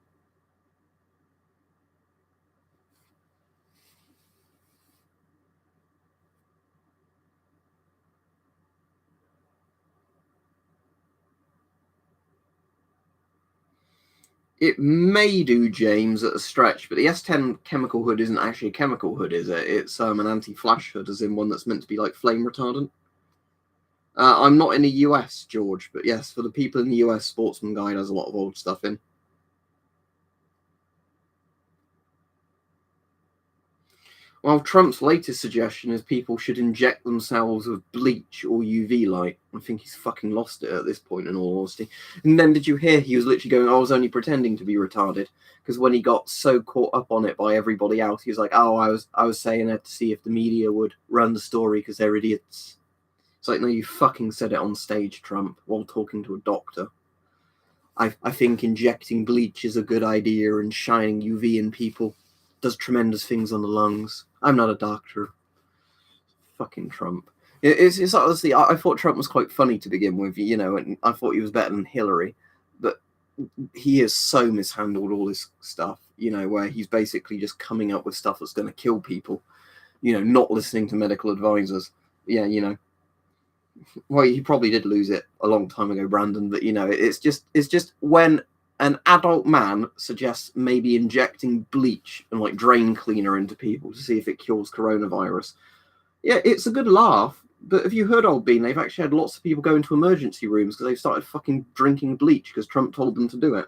It may do, James, at a stretch, but the S10 chemical hood isn't actually a chemical hood, is it? It's an anti-flash hood, as in one that's meant to be like flame retardant. I'm not in the US, George, but yes, for the people in the US, Sportsman Guide has a lot of old stuff in. Well, Trump's latest suggestion is people should inject themselves with bleach or UV light. I think he's fucking lost it at this point, in all honesty. And then did you hear he was literally going, I was only pretending to be retarded? Because when he got so caught up on it by everybody else, he was like, oh, I was saying that to see if the media would run the story because they're idiots. It's like, no, you fucking said it on stage, Trump, while talking to a doctor. I think injecting bleach is a good idea, and shining UV in people does tremendous things on the lungs. I'm not a doctor. Fucking Trump. It's honestly, I thought Trump was quite funny to begin with, you know, and I thought he was better than Hillary, but he has so mishandled all this stuff, you know, where he's basically just coming up with stuff that's going to kill people, you know, not listening to medical advisors. Yeah, you know. Well, he probably did lose it a long time ago, Brandon, but you know, it's just when an adult man suggests maybe injecting bleach and like drain cleaner into people to see if it cures coronavirus. Yeah, it's a good laugh, but have you heard, old Bean? They've actually had lots of people go into emergency rooms because they've started fucking drinking bleach because Trump told them to do it.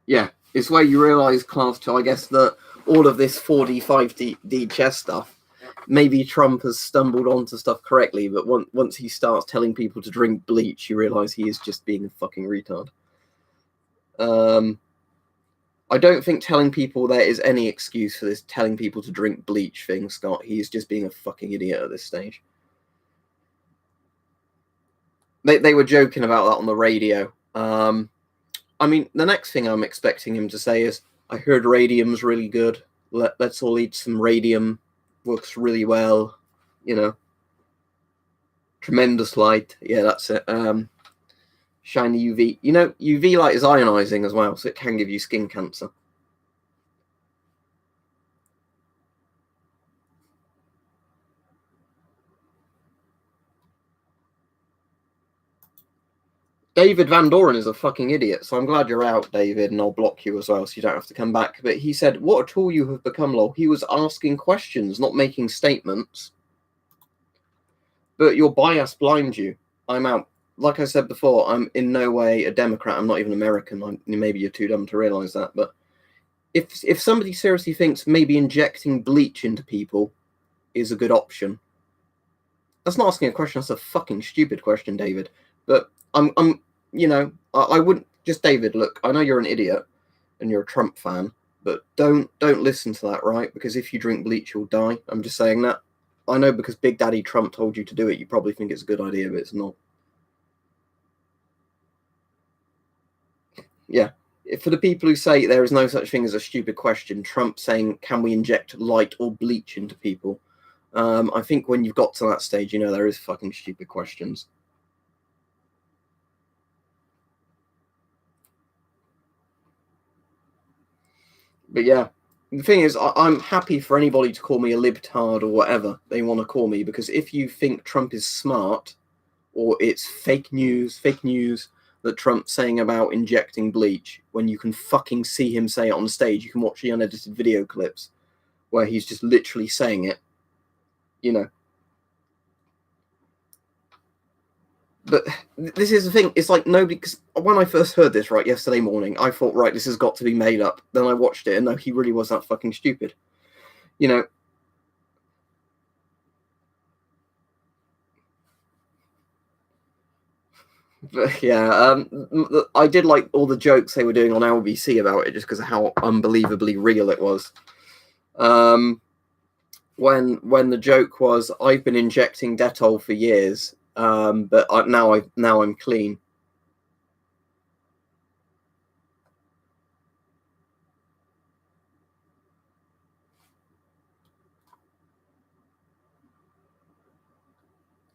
Yeah, it's where you realise, Class 2, I guess, that all of this 4D, 5D chess stuff, maybe Trump has stumbled onto stuff correctly, but once he starts telling people to drink bleach, you realise he is just being a fucking retard. I don't think telling people there is any excuse for this telling people to drink bleach thing, Scott. He's just being a fucking idiot at this stage. They were joking about that on the radio. I mean, the next thing I'm expecting him to say is, I heard radium's really good. Let's all eat some radium. Works really well. You know, tremendous light. Yeah, that's it. Shiny UV. You know, UV light is ionizing as well, so it can give you skin cancer. David Van Doren is a fucking idiot, so I'm glad you're out, David, and I'll block you as well so you don't have to come back. But he said, what a tool you have become, lol. He was asking questions, not making statements. But your bias blinds you. I'm out. Like I said before, I'm in no way a Democrat. I'm not even American. Maybe you're too dumb to realize that. But if somebody seriously thinks maybe injecting bleach into people is a good option, that's not asking a question. That's a fucking stupid question, David. But I'm you know, I wouldn't just, David, look, I know you're an idiot and you're a Trump fan, but don't listen to that, right? Because if you drink bleach, you'll die. I'm just saying that. I know because Big Daddy Trump told you to do it, you probably think it's a good idea, but it's not. Yeah. For the people who say there is no such thing as a stupid question, Trump saying, can we inject light or bleach into people? I think when you've got to that stage, you know there is fucking stupid questions. But yeah, the thing is, I'm happy for anybody to call me a libtard or whatever they want to call me, because if you think Trump is smart, or it's fake news that Trump's saying about injecting bleach, when you can fucking see him say it on stage, you can watch the unedited video clips where he's just literally saying it, you know. But this is the thing, it's like nobody, because when I first heard this, right, yesterday morning, I thought, right, this has got to be made up. Then I watched it, and no, he really was that fucking stupid. You know, but yeah, I did like all the jokes they were doing on LBC about it, just because of how unbelievably real it was. When the joke was, I've been injecting Dettol for years, but now I'm clean.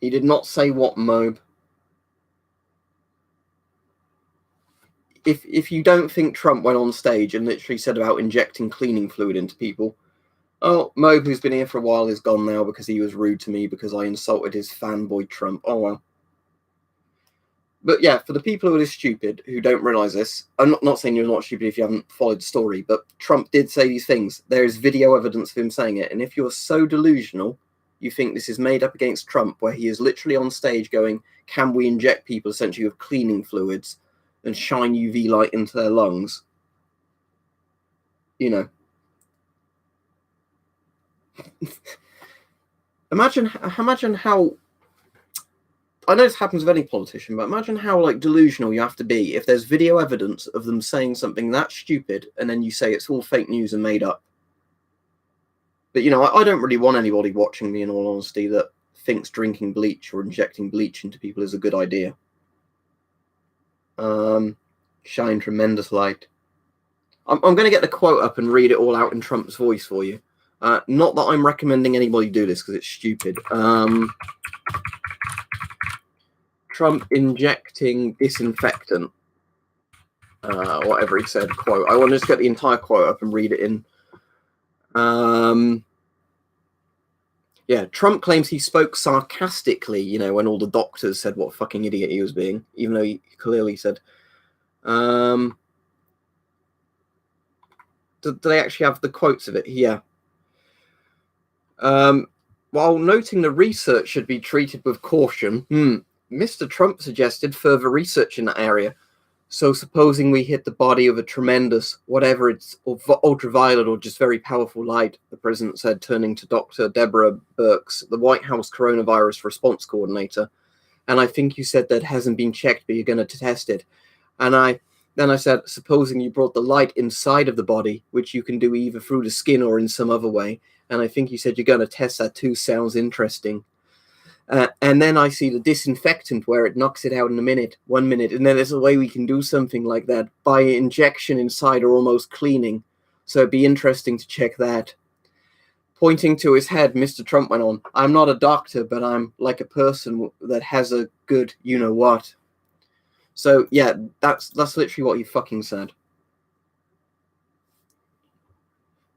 He did not say what, Mobe. If you don't think Trump went on stage and literally said about injecting cleaning fluid into people, oh, Mobe, who's been here for a while, is gone now because he was rude to me because I insulted his fanboy Trump. Oh, well. But yeah, for the people who are stupid, who don't realise this, I'm not saying you're not stupid if you haven't followed the story, but Trump did say these things. There is video evidence of him saying it. And if you're so delusional, you think this is made up against Trump, where he is literally on stage going, can we inject people essentially with cleaning fluids and shine UV light into their lungs? You know. imagine how, I know this happens with any politician, but imagine how like delusional you have to be if there's video evidence of them saying something that stupid and then you say it's all fake news and made up. But you know, I don't really want anybody watching me, in all honesty, that thinks drinking bleach or injecting bleach into people is a good idea. Shine tremendous light. I'm going to get the quote up and read it all out in Trump's voice for you. Not that I'm recommending anybody do this because it's stupid. Trump injecting disinfectant. Whatever he said, quote. I want to just get the entire quote up and read it in. Yeah, Trump claims he spoke sarcastically, you know, when all the doctors said what a fucking idiot he was being, even though he clearly said. Do they actually have the quotes of it? Yeah. While noting the research should be treated with caution, Mr. Trump suggested further research in that area. So supposing we hit the body with a tremendous, whatever it's, ultraviolet or just very powerful light, the president said, turning to Dr. Deborah Birx, the White House coronavirus response coordinator. And I think you said that hasn't been checked, but you're going to test it. And then I said, supposing you brought the light inside of the body, which you can do either through the skin or in some other way. And I think you said you're going to test that too. Sounds interesting. And then I see the disinfectant where it knocks it out in 1 minute. And then there's a way we can do something like that by injection inside or almost cleaning. So it'd be interesting to check that. Pointing to his head, Mr. Trump went on, I'm not a doctor, but I'm like a person that has a good you-know-what. So, yeah, that's literally what he fucking said.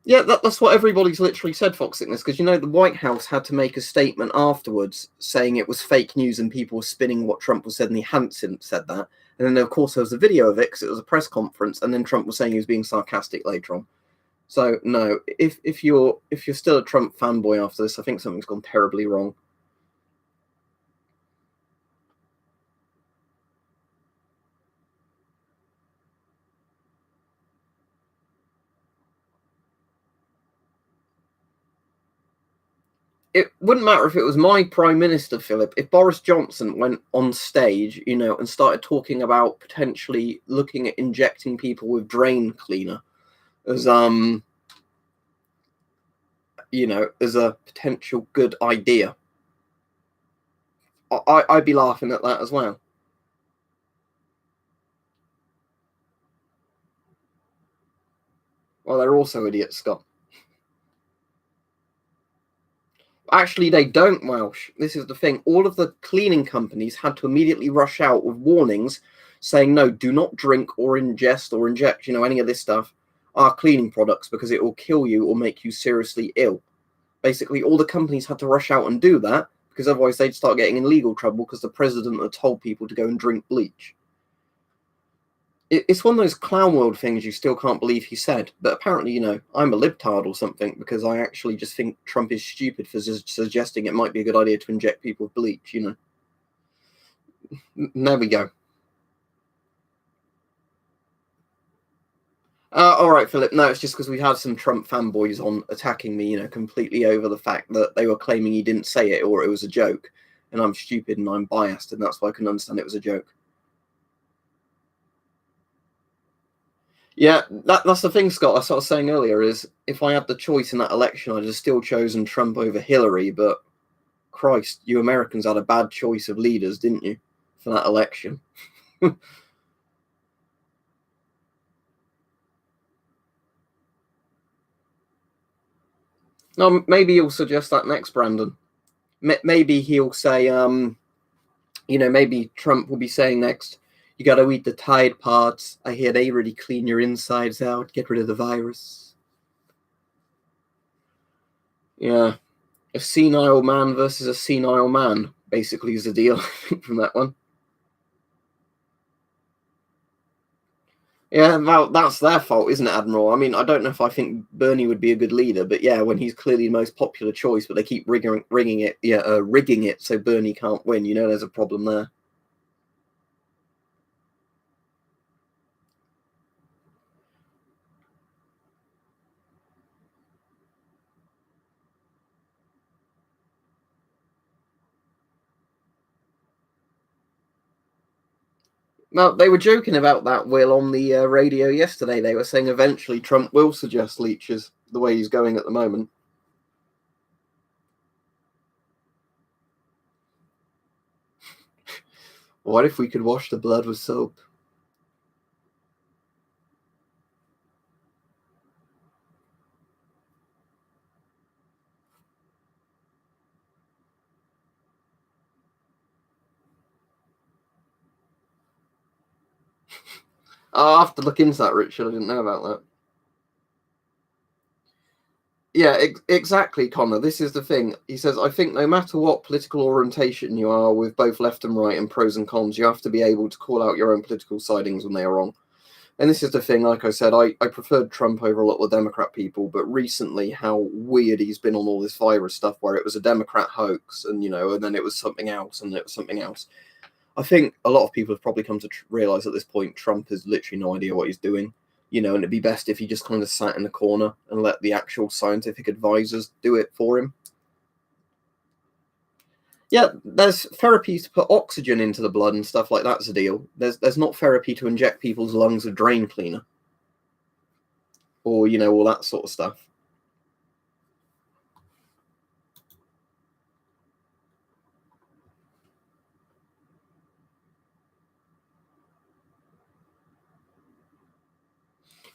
Yeah, that's what everybody's literally said, Fox Sickness, because, you know, the White House had to make a statement afterwards saying it was fake news and people were spinning what Trump was said, and he hadn't said that. And then, of course, there was a video of it because it was a press conference, and then Trump was saying he was being sarcastic later on. So, no, if you're still a Trump fanboy after this, I think something's gone terribly wrong. It wouldn't matter if it was my prime minister, Philip. If Boris Johnson went on stage, you know, and started talking about potentially looking at injecting people with drain cleaner as you know, as a potential good idea, I'd be laughing at that as well. Well, they're also idiots, Scott. Actually, they don't, Welsh. This is the thing. All of the cleaning companies had to immediately rush out with warnings saying, no, do not drink or ingest or inject, you know, any of this stuff, our cleaning products, because it will kill you or make you seriously ill. Basically, all the companies had to rush out and do that because otherwise they'd start getting in legal trouble because the president had told people to go and drink bleach. It's one of those clown world things you still can't believe he said. But apparently, you know, I'm a libtard or something because I actually just think Trump is stupid for suggesting it might be a good idea to inject people with bleach, you know. There we go. All right, Philip. No, it's just because we had some Trump fanboys on attacking me, you know, completely over the fact that they were claiming he didn't say it or it was a joke. And I'm stupid and I'm biased, and that's why I can understand it was a joke. Yeah, that's the thing, Scott. That's what I was saying earlier. Is if I had the choice in that election, I'd have still chosen Trump over Hillary. But Christ, you Americans had a bad choice of leaders, didn't you, for that election? No, maybe you'll suggest that next, Brandon. maybe he'll say, maybe Trump will be saying next, you got to eat the Tide Pods. I hear they really clean your insides out, get rid of the virus. Yeah. A senile man versus a senile man, basically, is the deal, I think, from that one. Yeah, well, that's their fault, isn't it, Admiral? I mean, I don't know if I think Bernie would be a good leader, but yeah, when he's clearly the most popular choice, but they keep rigging it so Bernie can't win, there's a problem there. Now, they were joking about that, Will, on the radio yesterday. They were saying eventually Trump will suggest leeches the way he's going at the moment. What if we could wash the blood with soap? I'll have to look into that, Richard. I didn't know about that. Yeah, exactly, Connor. This is the thing. He says, I think no matter what political orientation you are with both left and right and pros and cons, you have to be able to call out your own political sidings when they are wrong. And this is the thing, like I said, I preferred Trump over a lot of the Democrat people, but recently how weird he's been on all this virus stuff where it was a Democrat hoax and, and then it was something else and it was something else. I think a lot of people have probably come to realize at this point Trump has literally no idea what he's doing, and it'd be best if he just kind of sat in the corner and let the actual scientific advisors do it for him. Yeah, there's therapies to put oxygen into the blood and stuff like that's a deal. There's not therapy to inject people's lungs with drain cleaner or all that sort of stuff.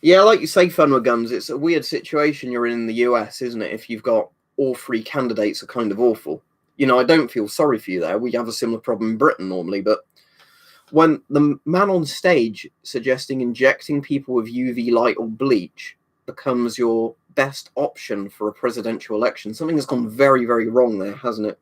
Yeah, like you say, fun with guns. It's a weird situation you're in the US, isn't it? If you've got all three candidates are kind of awful. I don't feel sorry for you there. We have a similar problem in Britain normally, but when the man on stage suggesting injecting people with UV light or bleach becomes your best option for a presidential election, something has gone very, very wrong there, hasn't it?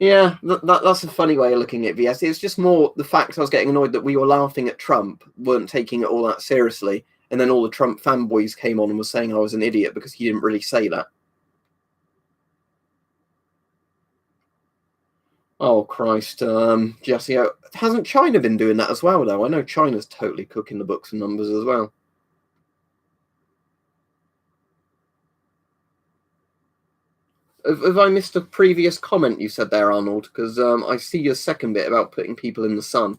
Yeah, that's a funny way of looking at VS. It's just more the fact I was getting annoyed that we were laughing at Trump, weren't taking it all that seriously, and then all the Trump fanboys came on and were saying I was an idiot because he didn't really say that. Oh Christ, Jesse, hasn't China been doing that as well? Though I know China's totally cooking the books and numbers as well. Have I missed a previous comment you said there, Arnold? Because I see your second bit about putting people in the sun.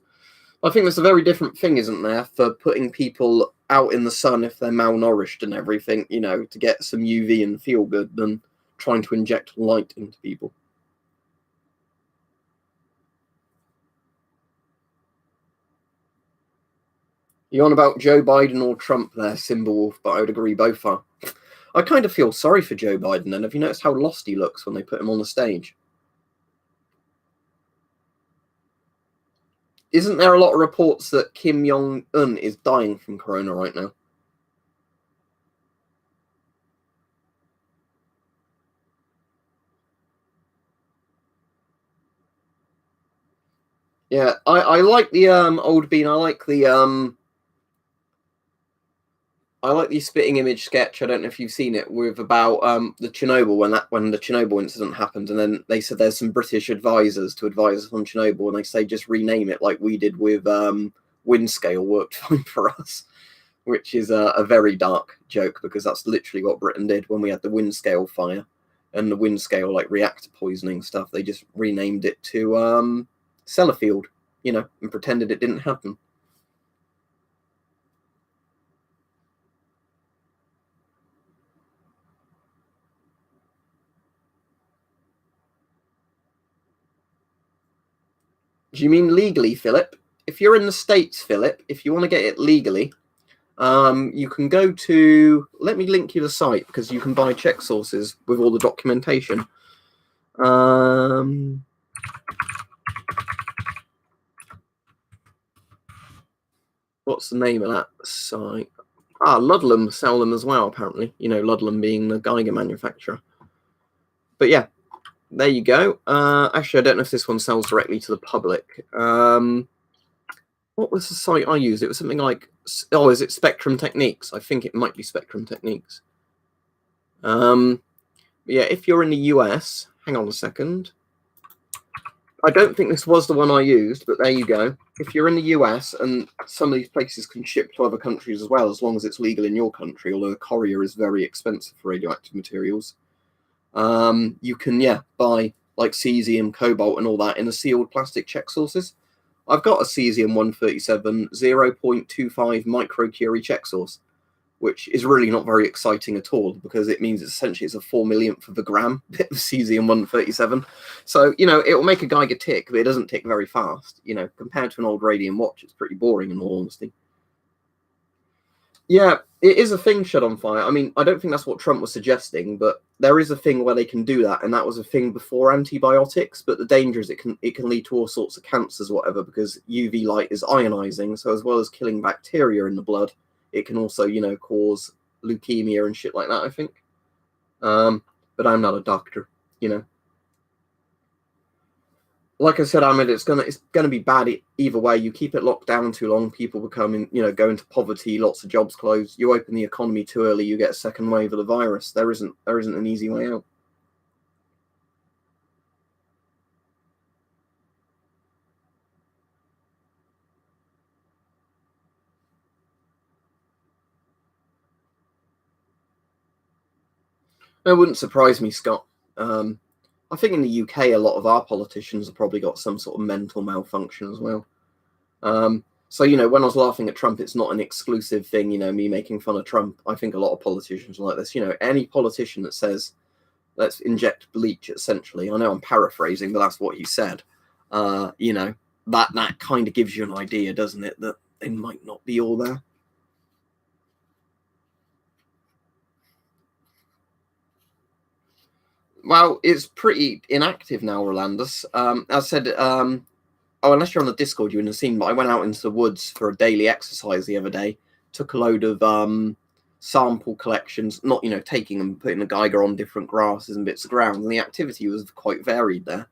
I think there's a very different thing, isn't there, for putting people out in the sun if they're malnourished and everything, to get some UV and feel good, than trying to inject light into people. You on about Joe Biden or Trump there, Simberwolf, but I would agree both are. I kind of feel sorry for Joe Biden, and have you noticed how lost he looks when they put him on the stage? Isn't there a lot of reports that Kim Jong Un is dying from corona right now? Yeah, I like the old bean. I like the spitting image sketch. I don't know if you've seen it with about the Chernobyl when the Chernobyl incident happened, and then they said there's some British advisors to advise us on Chernobyl, and they say just rename it like we did with Windscale worked fine for us, which is a very dark joke because that's literally what Britain did when we had the Windscale fire and the Windscale like reactor poisoning stuff. They just renamed it to Sellafield, and pretended it didn't happen. Do you mean legally, Philip? If you're in the States, Philip, if you want to get it legally, You can go to, let me link you the site because you can buy check sources with all the documentation. What's the name of that site? Ludlam sell them as well, apparently. You know, Ludlam being the Geiger manufacturer. But yeah, there you go. Actually, I don't know if this one sells directly to the public. What was the site I used? It was something like, oh, is it Spectrum Techniques? I think it might be Spectrum Techniques. Yeah, if you're in the US, hang on a second. I don't think this was the one I used, but there you go. If you're in the US, and some of these places can ship to other countries as well, as long as it's legal in your country, although a courier is very expensive for radioactive materials, you can, yeah, buy like cesium, cobalt, and all that in the sealed plastic check sources. I've got a cesium-137 0.25 microcurie check source, which is really not very exciting at all because it means essentially it's a 4/millionth of a gram bit of cesium-137. So, you know, it will make a Geiger tick, but it doesn't tick very fast. You know, compared to an old radium watch, it's pretty boring in all honesty. Yeah, it is a thing, shut on fire. I mean, I don't think that's what Trump was suggesting, but there is a thing where they can do that, and that was a thing before antibiotics. But the danger is it can lead to all sorts of cancers, whatever, because UV light is ionizing. So as well as killing bacteria in the blood, it can also, you know, cause leukemia and shit like that, I think. But I'm not a doctor, you know. Like I said, Ahmed, it's gonna be bad either way. You keep it locked down too long, people become, you know, go into poverty, lots of jobs close. You open the economy too early, you get a second wave of the virus. There isn't an easy way out. It wouldn't surprise me, Scott. I think in the UK, a lot of our politicians have probably got some sort of mental malfunction as well. So, you know, when I was laughing at Trump, it's not an exclusive thing, you know, me making fun of Trump. I think a lot of politicians are like this. You know, any politician that says, let's inject bleach, essentially. I know I'm paraphrasing, but that's what he said. You know, that kind of gives you an idea, doesn't it, that they might not be all there. Well, it's pretty inactive now, Rolandus. As I said, oh, unless you're on the Discord, you wouldn't have seen, but I went out into the woods for a daily exercise the other day. Took a load of sample collections, not, you know, taking them, putting the Geiger on different grasses and bits of ground, and the activity was quite varied there.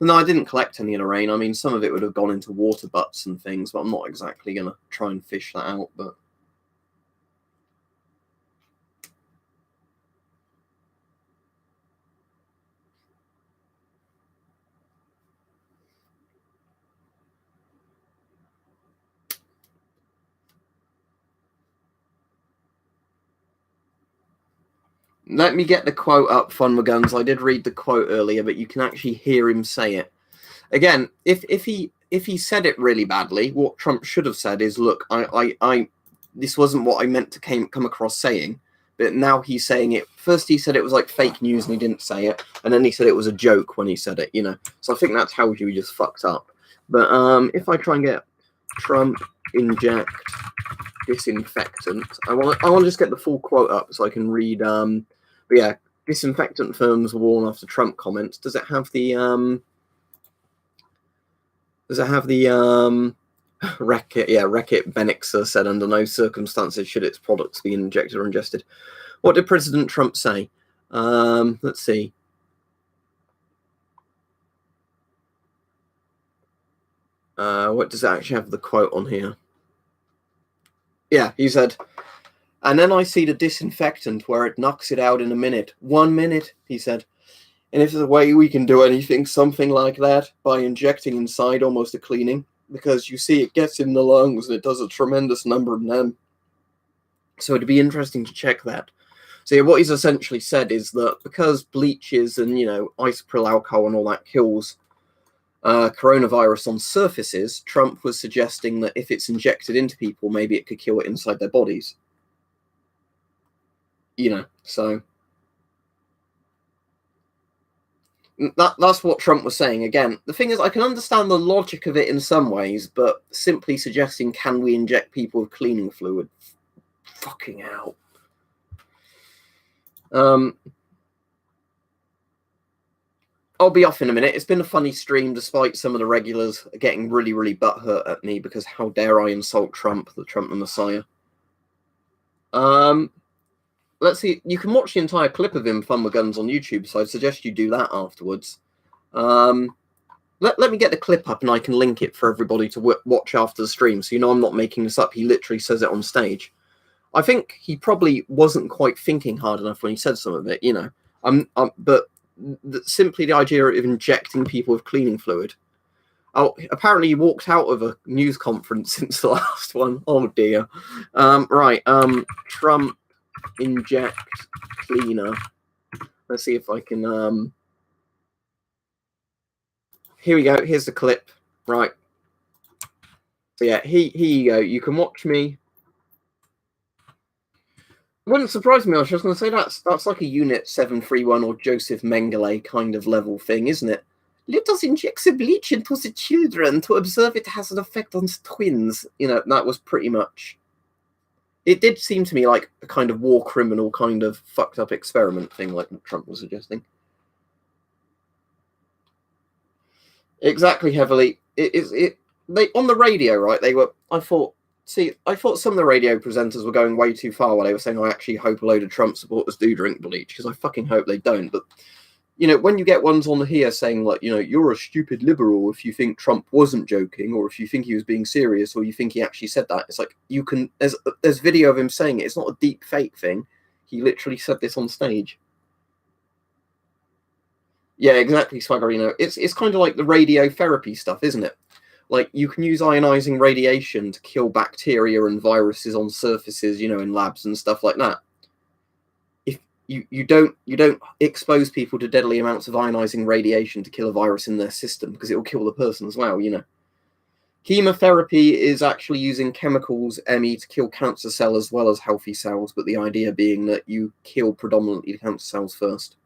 No, I didn't collect any in the rain. I mean, some of it would have gone into water butts and things, but I'm not exactly going to try and fish that out, but... Let me get the quote up, Fun with Guns. I did read the quote earlier, but you can actually hear him say it. Again, if he said it really badly, what Trump should have said is, look, I this wasn't what I meant to come across saying, but now he's saying it. First he said it was like fake news and he didn't say it, and then he said it was a joke when he said it, you know. So I think that's how he just fucked up. But if I try and get Trump inject disinfectant, I want to just get the full quote up so I can read. But yeah, disinfectant firms warn after Trump comments. Does it have the Reckitt? Yeah, Reckitt Benixa said under no circumstances should its products be injected or ingested. What did President Trump say? Let's see. What does it actually have the quote on here? Yeah, he said, and then I see the disinfectant where it knocks it out in a minute. 1 minute, he said. And if there's a way we can do anything, something like that, by injecting inside almost a cleaning, because you see it gets in the lungs and it does a tremendous number of them. So it'd be interesting to check that. So yeah, what he's essentially said is that because bleaches and, you know, isopropyl alcohol and all that kills coronavirus on surfaces, Trump was suggesting that if it's injected into people, maybe it could kill it inside their bodies. You know, so that's what Trump was saying. Again, the thing is, I can understand the logic of it in some ways, but simply suggesting, can we inject people with cleaning fluid? Fucking hell. I'll be off in a minute. It's been a funny stream, despite some of the regulars getting really, really butthurt at me because how dare I insult Trump, the Trump the Messiah. Let's see. You can watch the entire clip of him Fun with Guns on YouTube, so I'd suggest you do that afterwards. Let me get the clip up and I can link it for everybody to watch after the stream, so you know I'm not making this up. He literally says it on stage. I think he probably wasn't quite thinking hard enough when he said some of it, you know. But simply the idea of injecting people with cleaning fluid. Oh, apparently he walked out of a news conference since the last one. Oh dear. Right. Trump inject cleaner. Let's see if I can. Here we go. Here's the clip. Right. So yeah, here you go. You can watch me. Wouldn't surprise me. I was just going to say that's like a Unit 731 or Joseph Mengele kind of level thing, isn't it? Let us inject some bleach into the children to observe it has an effect on twins. You know, that was pretty much. It did seem to me like a kind of war criminal kind of fucked up experiment thing, like what Trump was suggesting. Exactly, heavily. They on the radio, right? They were. I thought some of the radio presenters were going way too far while they were saying, I actually hope a load of Trump supporters do drink bleach, because I fucking hope they don't. But, you know, when you get ones on here saying, like, you know, you're a stupid liberal if you think Trump wasn't joking, or if you think he was being serious, or you think he actually said that, it's like, you can, there's video of him saying it. It's not a deep fake thing. He literally said this on stage. Yeah, exactly, Swaggerino. It's kind of like the radiotherapy stuff, isn't it? Like, you can use ionizing radiation to kill bacteria and viruses on surfaces, you know, in labs and stuff like that. If you don't expose people to deadly amounts of ionizing radiation to kill a virus in their system, because it will kill the person as well, you know. Chemotherapy is actually using chemicals, ME, to kill cancer cells as well as healthy cells, but the idea being that you kill predominantly cancer cells first.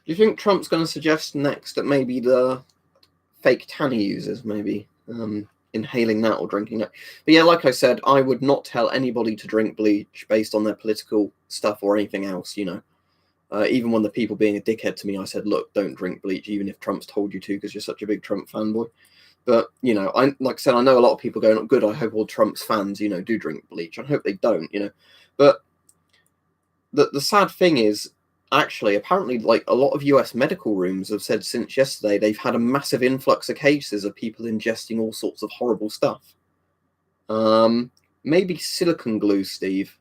Do you think Trump's going to suggest next that maybe the fake tanny users, maybe inhaling that or drinking it? But yeah, like I said, I would not tell anybody to drink bleach based on their political stuff or anything else, you know. Even when the people being a dickhead to me, I said, look, don't drink bleach, even if Trump's told you to, because you're such a big Trump fanboy. But, you know, like I said, I know a lot of people going, oh, good, I hope all Trump's fans, you know, do drink bleach. I hope they don't, you know. But the sad thing is, actually, apparently, like, a lot of US medical rooms have said since yesterday they've had a massive influx of cases of people ingesting all sorts of horrible stuff. Maybe silicone glue, Steve.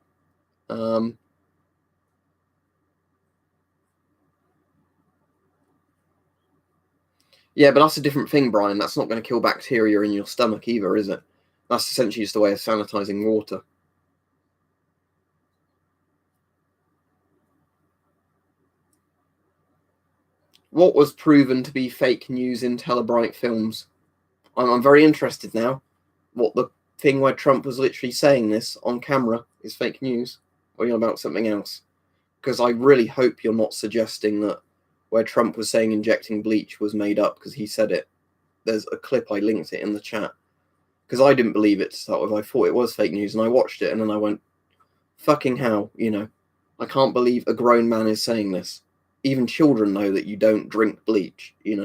Yeah, but that's a different thing, Brian. That's not going to kill bacteria in your stomach either, is it? That's essentially just a way of sanitizing water. What was proven to be fake news in Telebright films? I'm very interested now. What the thing where Trump was literally saying this on camera is fake news, or you're about something else? Because I really hope you're not suggesting that where Trump was saying injecting bleach was made up because he said it. There's a clip, I linked it in the chat. Because I didn't believe it to start with. I thought it was fake news, and I watched it, and then I went, fucking hell, you know. I can't believe a grown man is saying this. Even children know that you don't drink bleach, you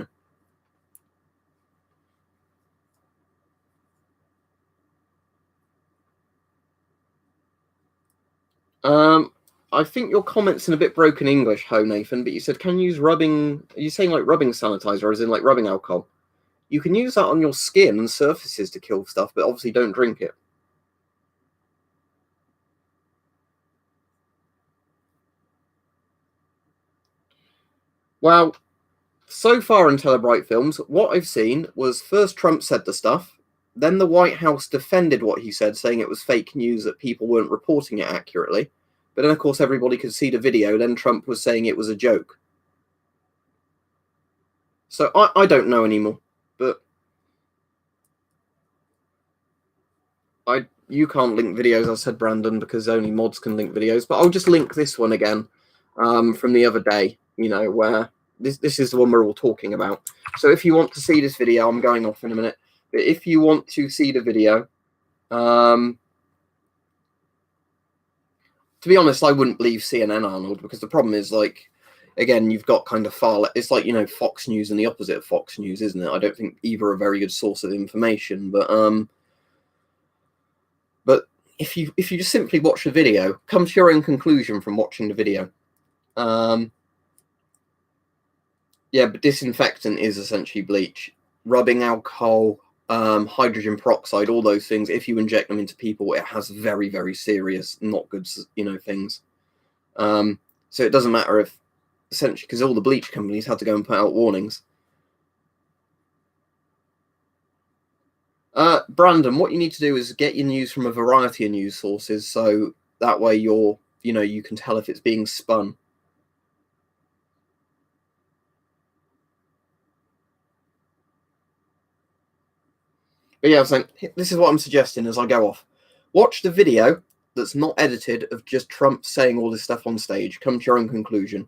know. I think your comment's in a bit broken English, Ho Nathan, but you said, can you use rubbing, are you saying like rubbing sanitizer, as in like rubbing alcohol? You can use that on your skin and surfaces to kill stuff, but obviously don't drink it. Well, so far in Telebright films, what I've seen was first Trump said the stuff, then the White House defended what he said, saying it was fake news, that people weren't reporting it accurately. But then, of course, everybody could see the video. Then Trump was saying it was a joke. So I don't know anymore, but you can't link videos, I said, Brandon, because only mods can link videos. But I'll just link this one again from the other day, you know, where this is the one we're all talking about. So if you want to see this video, I'm going off in a minute, but if you want to see the video, to be honest, I wouldn't believe CNN, Arnold, because the problem is, like, again, you've got kind of it's like, you know, Fox News and the opposite of Fox News, isn't it? I don't think either are a very good source of information, but if you just simply watch the video, come to your own conclusion from watching the video. Yeah, but disinfectant is essentially bleach. Rubbing alcohol, hydrogen peroxide, all those things, if you inject them into people, it has very, very serious, not good, you know, things. So it doesn't matter if, essentially, because all the bleach companies had to go and put out warnings. Brandon, what you need to do is get your news from a variety of news sources, so that way you can tell if it's being spun. But yeah, I was saying, this is what I'm suggesting as I go off. Watch the video that's not edited of just Trump saying all this stuff on stage. Come to your own conclusion.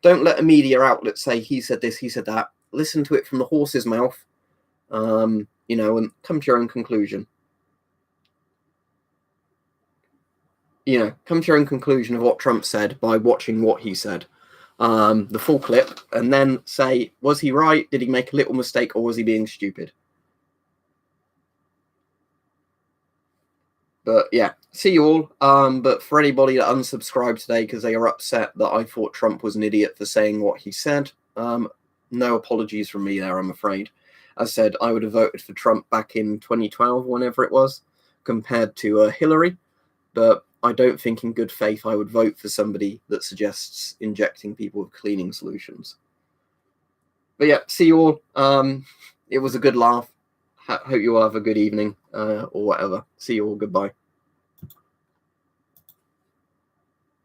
Don't let a media outlet say he said this, he said that. Listen to it from the horse's mouth, you know, and come to your own conclusion. You know, come to your own conclusion of what Trump said by watching what he said. The full clip, and then say, was he right? Did he make a little mistake, or was he being stupid? But yeah, see you all. But for anybody that unsubscribed today because they are upset that I thought Trump was an idiot for saying what he said, no apologies from me there, I'm afraid. As said, I would have voted for Trump back in 2012, whenever it was, compared to Hillary. But I don't think in good faith I would vote for somebody that suggests injecting people with cleaning solutions. But yeah, see you all. It was a good laugh. Hope you all have a good evening or whatever. See you all. Goodbye.